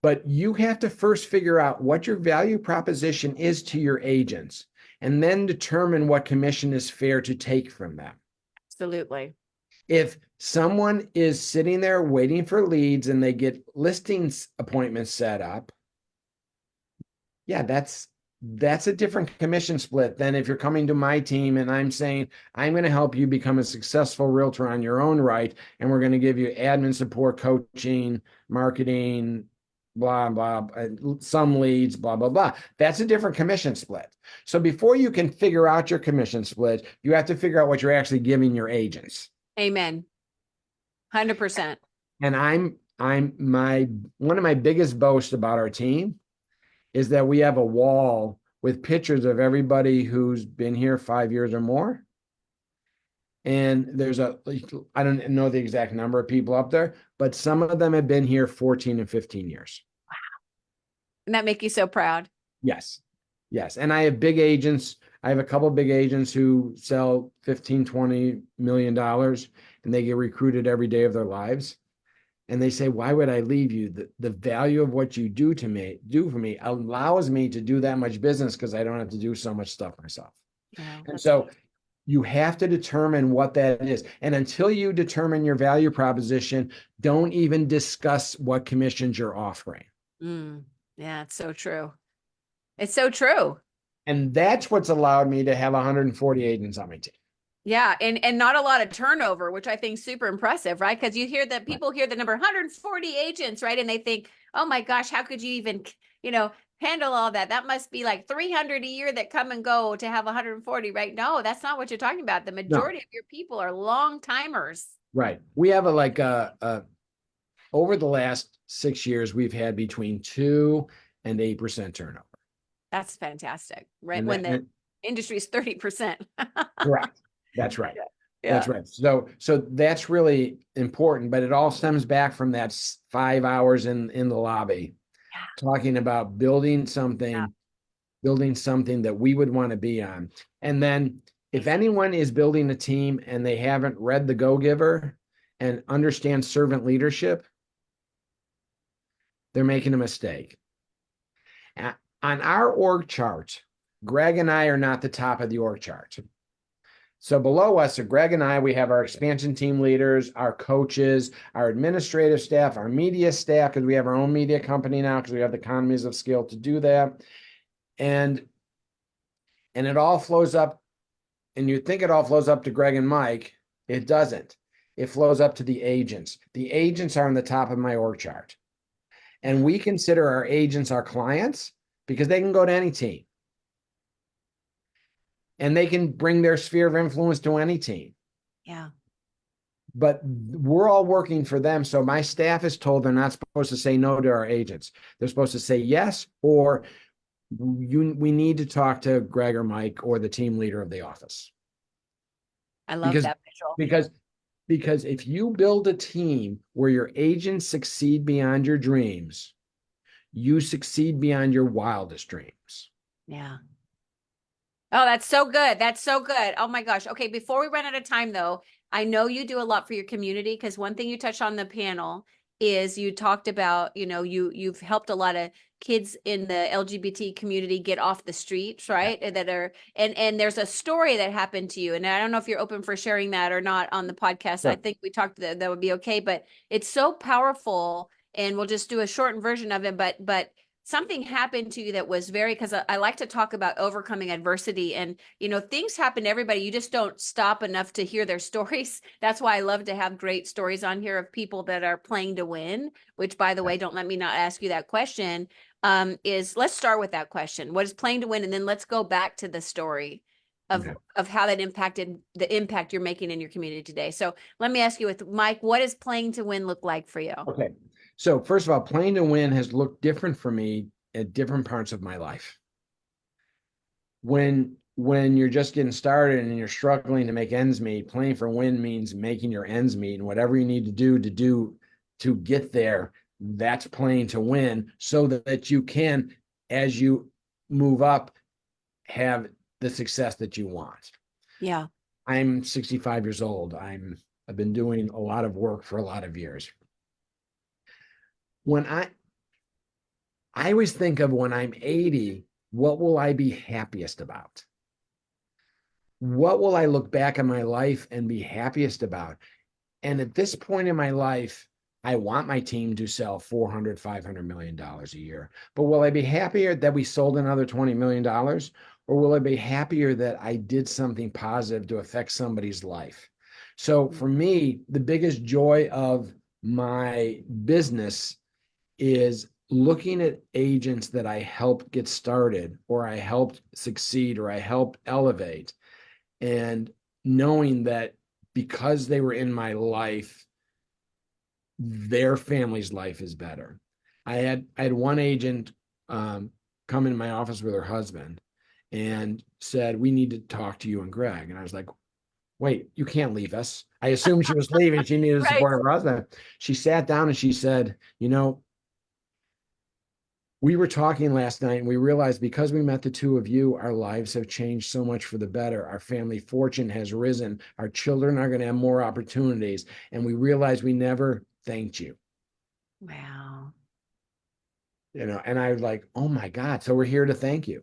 But you have to first figure out what your value proposition is to your agents, and then determine what commission is fair to take from them. Absolutely. If someone is sitting there waiting for leads and they get listings appointments set up, yeah, that's a different commission split than if you're coming to my team and I'm saying, I'm going to help you become a successful realtor on your own right. And we're going to give you admin support, coaching, marketing, blah, blah, some leads, blah, blah, blah. That's a different commission split. So before you can figure out your commission split, you have to figure out what you're actually giving your agents. Amen. 100%. And one of my biggest boasts about our team is that we have a wall with pictures of everybody who's been here 5 years or more. And there's I don't know the exact number of people up there, but some of them have been here 14 and 15 years. And that make you so proud. Yes. Yes. And I have big agents. I have a couple of big agents who sell 15, $20 million, and they get recruited every day of their lives. And they say, why would I leave you? The value of what you do for me allows me to do that much business because I don't have to do so much stuff myself. Yeah, And that's so you have to determine what that is. And until you determine your value proposition, don't even discuss what commissions you're offering. yeah, it's so true. It's so true. And that's what's allowed me to have 140 agents on my team. Yeah, and not a lot of turnover, which I think is super impressive, right? Because you hear that Right. people hear the number 140 agents, right? And they think, oh my gosh, how could you even, handle all that? That must be like 300 a year that come and go to have 140, right? No, that's not what you're talking about. The No, majority of your people are long timers. right. We have over the last 6 years, we've had between 2 and 8% turnover. That's fantastic, right? And When that, the industry is 30%. correct. That's right. That's Yeah. right. So that's really important, but it all stems back from that 5 hours in the lobby, talking about building something that we would want to be on. And then if anyone is building a team and they haven't read The Go-Giver and understand servant leadership, they're making a mistake. On our org chart, Greg and I are not the top of the org chart. So below us, so Greg and I, we have our expansion team leaders, our coaches, our administrative staff, our media staff, because we have our own media company now, because we have the economies of scale to do that. And it all flows up, and you think it all flows up to Greg and Mike. It doesn't. It flows up to the agents. The agents are on the top of my org chart. And we consider our agents our clients because they can go to any team. And they can bring their sphere of influence to any team. Yeah. But we're all working for them. So my staff is told they're not supposed to say no to our agents. They're supposed to say yes, or we need to talk to Greg or Mike or the team leader of the office. I love Because that visual. because because if you build a team where your agents succeed beyond your dreams, you succeed beyond your wildest dreams. Yeah. Oh, that's so good. That's so good. Oh my gosh. Okay, before we run out of time though, I know you do a lot for your community because one thing you touched on the panel is you talked about, you've helped a lot of kids in the LGBT community get off the streets, right? That are and there's a story that happened to you. And I don't know if you're open for sharing that or not on the podcast. I Sure. think we talked that would be okay, but it's so powerful and we'll just do a shortened version of it, but something happened to you that was very, because I like to talk about overcoming adversity and things happen to everybody. You just don't stop enough to hear their stories. That's why I love to have great stories on here of people that are playing to win, which by the way, don't let me not ask you that question. Is let's start with that question. What is playing to win? And then let's go back to the story of Okay. of how that impacted the impact you're making in your community today. So let me ask you with Mike, what does playing to win look like for you? Okay. So first of all, playing to win has looked different for me at different parts of my life. When you're just getting started and you're struggling to make ends meet, playing for win means making your ends meet, and whatever you need to do to get there, that's playing to win, so that you can, as you move up, have the success that you want. Yeah. I'm 65 years old. I've been doing a lot of work for a lot of years. When I always think of when I'm 80, what will I be happiest about? What will I look back on my life and be happiest about? And at this point in my life, I want my team to sell $400, $500 million a year. But will I be happier that we sold another $20 million? Or will I be happier that I did something positive to affect somebody's life? So for me, the biggest joy of my business is looking at agents that I helped get started, or I helped succeed, or I helped elevate, and knowing that because they were in my life, their family's life is better. I had one agent come into my office with her husband and said, "We need to talk to you and Greg." And I was like, wait, you can't leave us. I assumed she was leaving. She needed the Right. support of her husband. She sat down and she said, we were talking last night and we realized because we met the two of you, our lives have changed so much for the better. Our family fortune has risen. Our children are going to have more opportunities. And we realized we never thanked you. Wow. And I was like, oh my God. So we're here to thank you.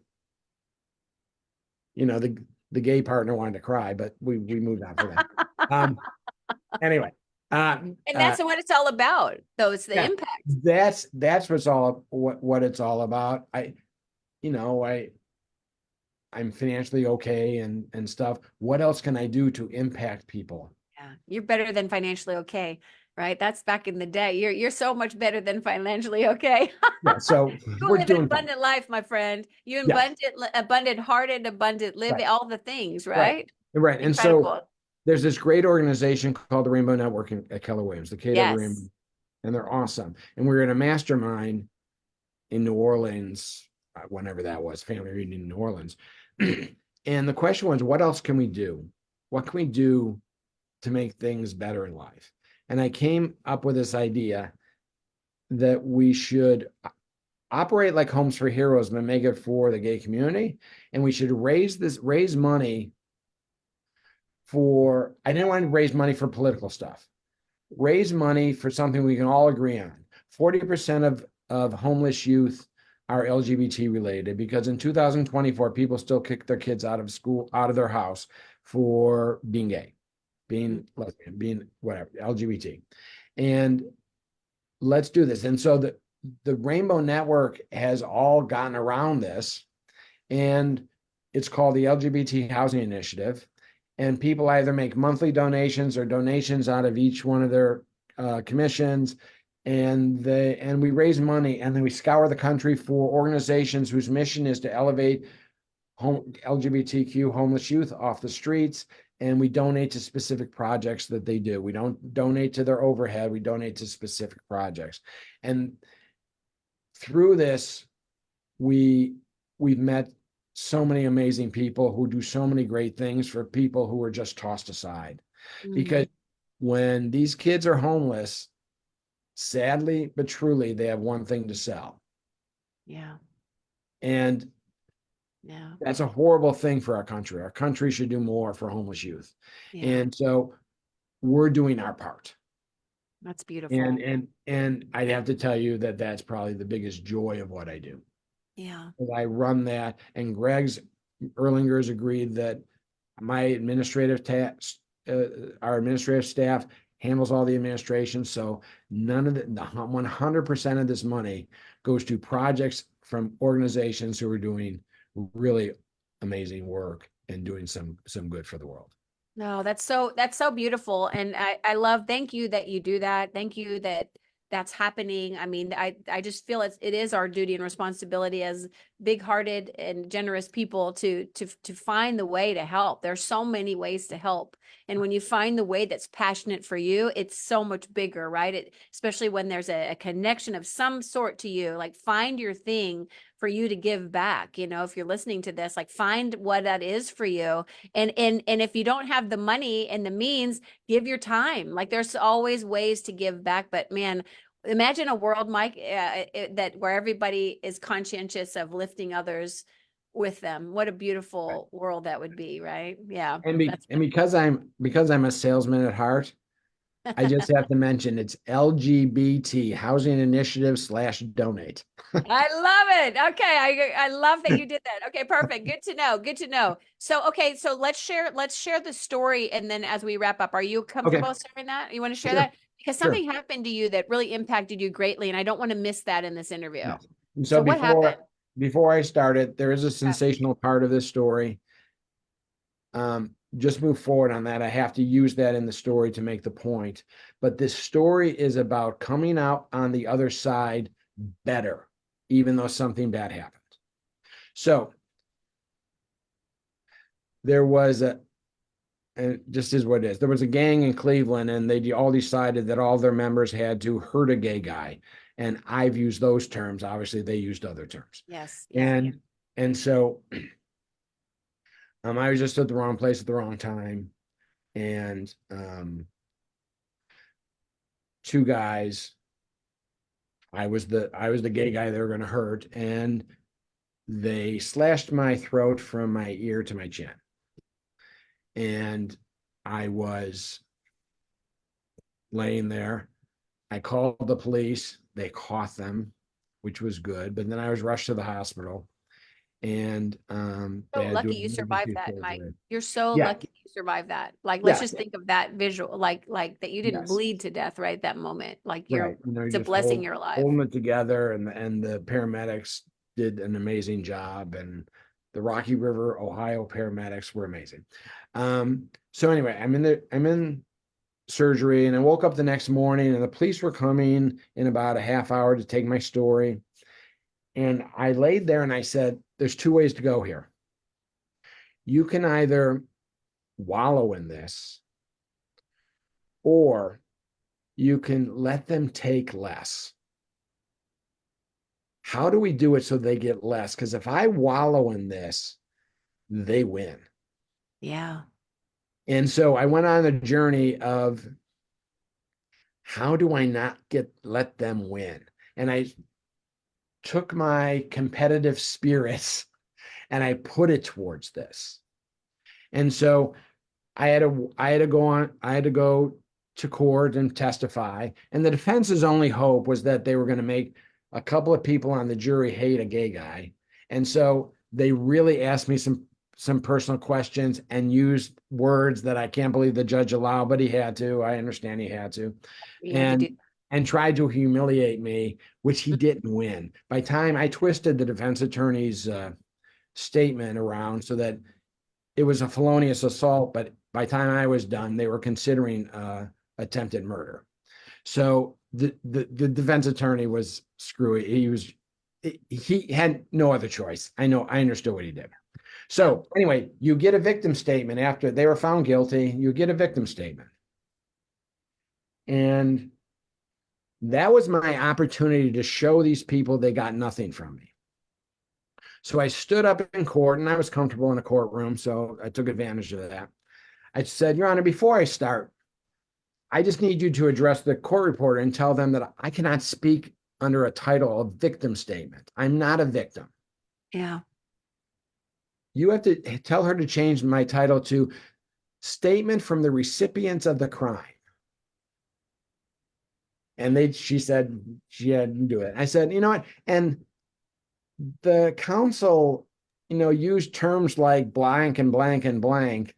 The gay partner wanted to cry, but we moved on for that. Um, anyway, And that's what it's all about. Those the yeah, impact. that's what it's all about. You know, I I'm financially okay and stuff. What else can I do to impact people? Yeah. You're better than financially okay, right? That's back in the day. You're so much better than financially okay. Yeah, so You we're live an doing fine. abundant life, my friend. You Yeah, abundant hearted, abundant right, living, all the things, right, right? right. And so Incredible. there's this great organization called the Rainbow Network at Keller Williams, the KW Rainbow, Yes. and they're awesome. And we're in a mastermind in New Orleans, whenever that was, family reunion in New Orleans. And the question was, what else can we do? What can we do to make things better in life? And I came up with this idea that we should operate like Homes for Heroes but make it for the gay community. And we should raise money for, I didn't want to raise money for political stuff. Raise money for something we can all agree on. 40% of homeless youth are LGBT related because in 2024, people still kick their kids out of school, out of their house for being gay, being lesbian, being whatever, LGBT. And let's do this. And so the Rainbow Network has all gotten around this, and it's called the LGBT Housing Initiative. And people either make monthly donations or donations out of each one of their commissions, and we raise money, and then we scour the country for organizations whose mission is to elevate LGBTQ homeless youth off the streets, and we donate to specific projects that they do. We don't donate to their overhead, we donate to specific projects. And through this, we've met so many amazing people who do so many great things for people who are just tossed aside. Because Mm, when these kids are homeless, sadly but truly, they have one thing to sell. yeah. And Yeah. that's a horrible thing for our country. Our country should do more for homeless youth. Yeah. And so we're doing our part. That's And beautiful. and and I'd have to tell you that that's probably the biggest joy of what I do. Yeah. I run that, and Greg's Erlinger's agreed that my our administrative staff handles all the administration. So none of the 100% of this money goes to projects from organizations who are doing really amazing work and doing some good for the world. No, that's so beautiful. And I love, thank you that you do that. Thank you that that's happening. I mean, I just feel it is our duty and responsibility as big-hearted and generous people to find the way to help. There's so many ways to help. And when you find the way that's passionate for you, it's so much bigger, right? Especially when there's a connection of some sort to you, like find your thing for you to give back. If you're listening to this, like find what that is for you, and if you don't have the money and the means, give your time. Like there's always ways to give back, but man, imagine a world, Mike, that where everybody is conscientious of lifting others with them. What a beautiful world that would be, right? Yeah, that's And because I'm a salesman at heart, I just have to mention it's LGBT Housing Initiative / donate. I love it. Okay, I love that you did that. Okay, perfect. Good to know. Good to know. So okay, so let's share the story, and then as we wrap up, are you Okay, comfortable sharing that? You want to share sure, that? Because sure. something happened to you that really impacted you greatly, and I don't want to miss that in this interview. Yes. And so So what happened? before I started, there is a Yeah. sensational part of this story. Just move forward on that. I have to use that in the story to make the point. But this story is about coming out on the other side better, even though something bad happened. So there was and just is what it is. There was a gang in Cleveland, and they all decided that all their members had to hurt a gay guy. And I've used those terms. Obviously, they used other terms. Yes. Yeah. And so I was just at the wrong place at the wrong time. and two guys. I was the gay guy they were going to hurt, and they slashed my throat from my ear to my chin, and I was laying there. I called the police. They caught them, which was good. But then I was rushed to the hospital, and they So had to lucky do you survived emergency that, Mike. surgery. You're so Yeah, lucky you survived that. Like, let's yes, just think of that visual, like that you didn't yes. bleed to death right that moment. Like Right. it's a Just blessing you're alive. holding it together, and the paramedics did an amazing job, and the Rocky River, Ohio paramedics were amazing. So anyway, I'm in surgery, and I woke up the next morning, and the police were coming in about a half hour to take my story. And I laid there and I said, there's two ways to go here. You can either wallow in this, or you can let them take less. How do we do it so they get less? Because if I wallow in this, they win. Yeah. And so I went on a journey of how do I not let them win? And I took my competitive spirits and I put it towards this. And so I had to go to court and testify. And the defense's only hope was that they were going to make a couple of people on the jury hate a gay guy. And so they really asked me some personal questions and used words that I can't believe the judge allowed, but he had to. I understand he had to. You had to do. And tried to humiliate me, which he didn't win. By time I twisted the defense attorney's statement around so that it was a felonious assault, but by the time I was done, they were considering attempted murder. So the defense attorney was screwy. He had no other choice. I understood what he did. So anyway, you get a victim statement after they were found guilty. You get a victim statement, and that was my opportunity to show these people they got nothing from me. So I stood up in court, and I was comfortable in a courtroom, so I took advantage of that. I said, Your Honor, before I start, I just need you to address the court reporter and tell them that I cannot speak under a title of victim statement. I'm not a victim. Yeah. You have to tell her to change my title to statement from the recipients of the crime. And she said she had to do it. I said, you know what? And the counsel, used terms like blank and blank and blank.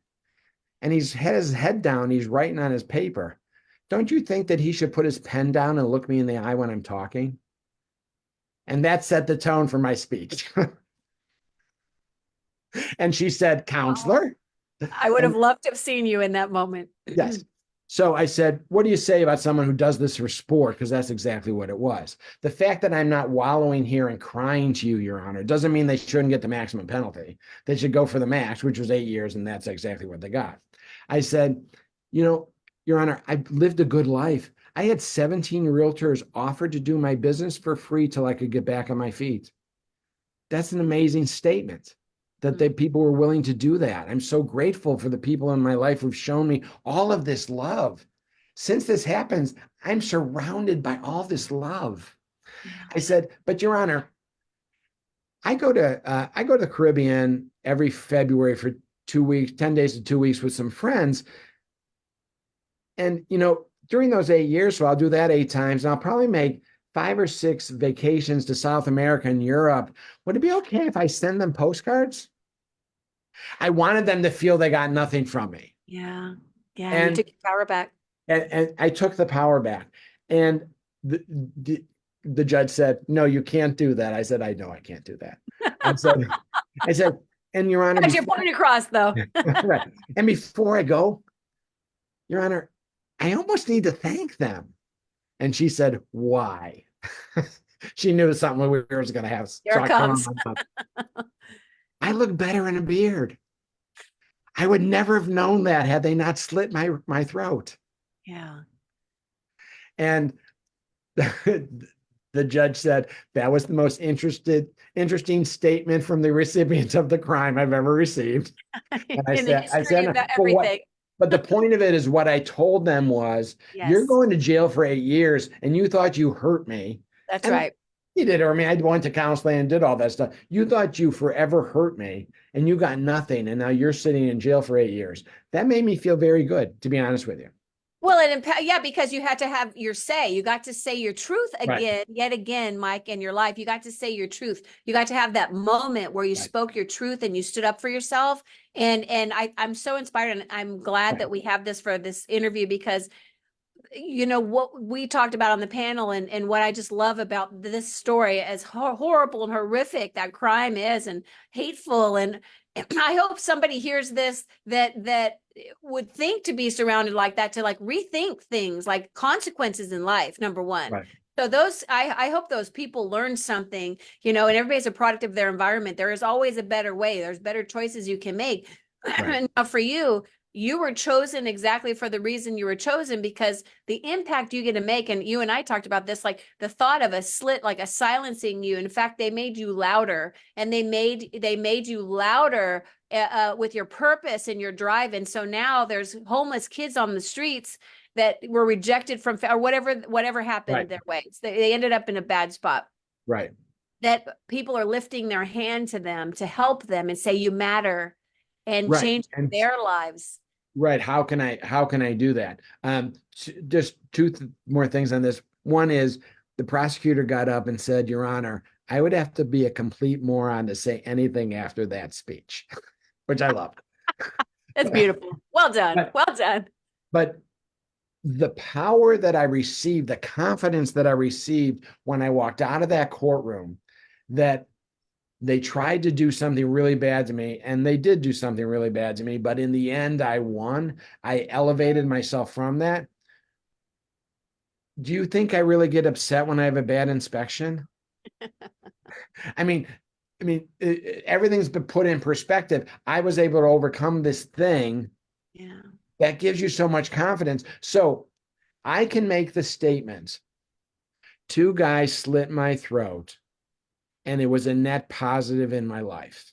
And he's had his head down. He's writing on his paper. Don't you think that he should put his pen down and look me in the eye when I'm talking? And that set the tone for my speech. And she said, Counselor. I would have And loved to have seen you in that moment. yes. So I said, what do you say about someone who does this for sport? Because that's exactly what it was. The fact that I'm not wallowing here and crying to you, Your Honor, doesn't mean they shouldn't get the maximum penalty. They should go for the max, which was 8 years, and that's exactly what they got. I said, Your Honor, I've lived a good life. I had 17 realtors offer to do my business for free till I could get back on my feet. That's an amazing statement that people were willing to do that. I'm so grateful for the people in my life who've shown me all of this love. Since this happens, I'm surrounded by all this love. Yeah. I said, but Your Honor, I go to the Caribbean every February for 2 weeks, 10 days to 2 weeks with some friends. And, during those 8 years, so I'll do that 8 times, and I'll probably make 5 or 6 vacations to South America and Europe. Would it be okay if I send them postcards? I wanted them to feel they got nothing from me. Yeah. Yeah. And you And took your power back. and I took the power back. And the judge said, no, you can't do that. I said, I know I can't do that. I said, and Your Honor, Got your point across, though. right. And before I go, Your Honor, I almost need to thank them. And she said, why? She knew something weird was going to happen. Here it comes. I look better in a beard. I would never have known that had they not slit my throat. Yeah. And the judge said that was the most interesting statement from the recipients of the crime I've ever received. And In the history of "For everything. but the point of it is what I told them was, you're Yes, going to jail for 8 years and you thought you hurt me. that's And right. you did. I mean, I went to counseling and did all that stuff. You thought you forever hurt me and you got nothing. And now you're sitting in jail for 8 years. That made me feel very good, to be honest with you. Well, yeah, because you had to have your say. You got to say your truth Right. again, yet again, Mike, in your life. You got to say your truth. You got to have that moment where you Right. spoke your truth and you stood up for yourself. And I'm so inspired, and I'm glad Right. that we have this for this interview, because what we talked about on the panel, and what I just love about this story, as horrible and horrific that crime is, and hateful, and I hope somebody hears this that would think to be surrounded like that, to like rethink things like consequences in life, number one. Right. So I hope those people learn something, and everybody's a product of their environment. There is always a better way. There's better choices you can make. Right. Now for you were chosen exactly for the reason you were chosen, because the impact you get to make, and you and I talked about this, like the thought of a slit, like a silencing you. In fact, they made you louder, and they made you louder with your purpose and your drive. And so now there's homeless kids on the streets that were rejected from, or whatever happened Right. their ways. They ended up in a bad spot. Right. That people are lifting their hand to them to help them and say, you matter, and Right. change And their lives. right. How can I do that? Just two more things on this. One is the prosecutor got up and said, Your Honor, I would have to be a complete moron to say anything after that speech, which I loved. That's beautiful. Well done. But, Well done. but the power that I received, the confidence that I received when I walked out of that courtroom, that they tried to do something really bad to me, and they did do something really bad to me, but in the end, I won. I elevated myself from that. Do you think I really get upset when I have a bad inspection? I mean, everything's been put in perspective. I was able to overcome this thing Yeah. that gives you so much confidence. So I can make the statement, two guys slit my throat, and it was a net positive in my life.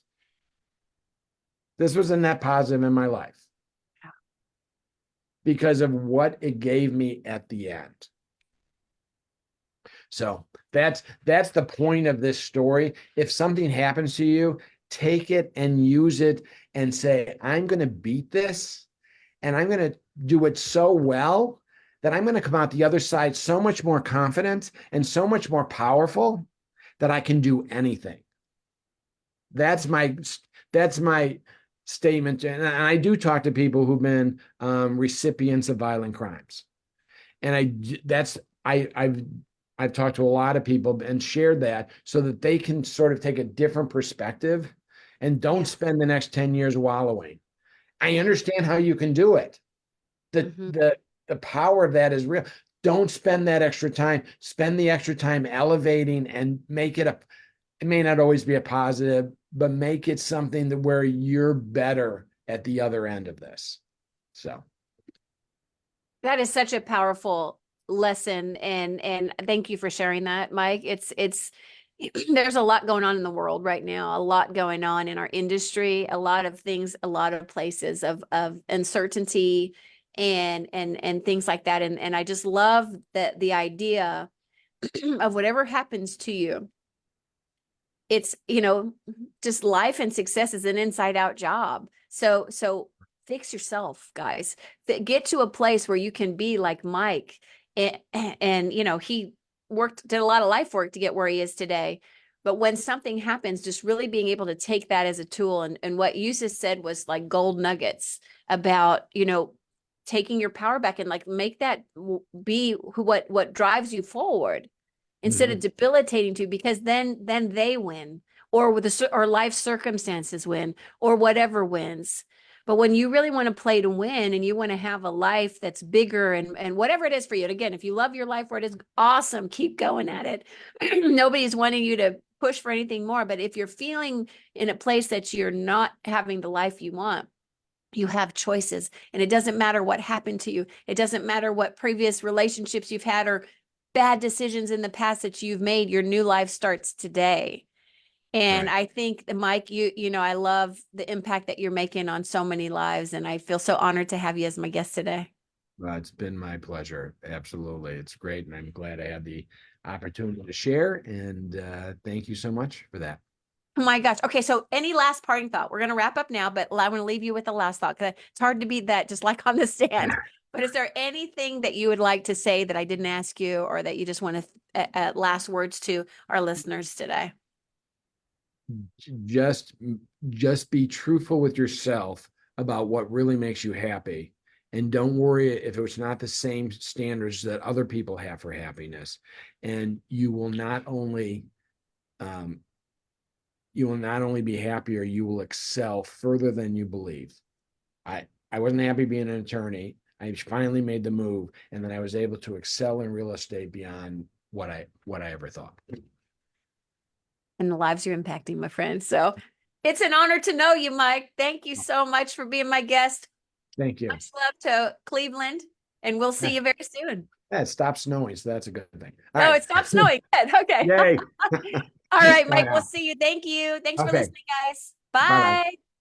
This was a net positive in my life because of what it gave me at the end. So that's the point of this story. If something happens to you, take it and use it and say, I'm going to beat this, and I'm going to do it so well that I'm going to come out the other side so much more confident and so much more powerful that I can do anything. That's my statement. And I do talk to people who've been recipients of violent crimes. And I've talked to a lot of people and shared that so that they can sort of take a different perspective and don't Yeah. spend the next 10 years wallowing. I understand how you can do it. The Mm-hmm. the power of that is real. Don't spend that extra time. Spend the extra time elevating and make it it may not always be a positive, but make it something that where you're better at the other end of this. So That is such a powerful lesson, and thank you for sharing that, Mike. It's there's a lot going on in the world right now, a lot going on in our industry, a lot of things, a lot of places of uncertainty and things like that. And I just love that the idea of whatever happens to you, it's just life and success is an inside out job. So fix yourself, guys. Get to a place where you can be like Mike, and he did a lot of life work to get where he is today. But when something happens, just really being able to take that as a tool, and what you just said was like gold nuggets about taking your power back, and like make that be what drives you forward, instead of mhm. debilitating to, because then they win, or or life circumstances win, or whatever wins. But when you really want to play to win, and you want to have a life that's bigger, and whatever it is for you, and again, if you love your life where it is, awesome, keep going at it. Nobody's wanting you to push for anything more. But if you're feeling in a place that you're not having the life you want, you have choices, and it doesn't matter what happened to you. It doesn't matter what previous relationships you've had or bad decisions in the past that you've made. Your new life starts today. And Right. I think Mike, you know, I love the impact that you're making on so many lives. And I feel so honored to have you as my guest today. It's been my pleasure. Absolutely. It's great. And I'm glad I had the opportunity to share. And thank you so much for that. Oh my gosh. Okay, so any last parting thought? We're going to wrap up now, but I want to leave you with the last thought because it's hard to beat that just like on the stand. But is there anything that you would like to say that I didn't ask you or that you just want to last words to our listeners today? just just be truthful with yourself about what really makes you happy, and don't worry if it's not the same standards that other people have for happiness. And um, you will not only be happier, you will excel further than you believe. I wasn't happy being an attorney. I finally made the move, and then I was able to excel in real estate beyond what I ever thought. And the lives you're impacting, my friend. So it's an honor to know you, Mike. Thank you so much for being my guest. Thank you. Much love to Cleveland, and we'll see you very soon. It stopped snowing, so that's a good thing. All Oh, right. it stopped snowing. Good. Okay. Yay. All right, Bye Mike, we'll now. see you. Thank you. Thanks for Okay. listening, guys. Bye bye. Bye.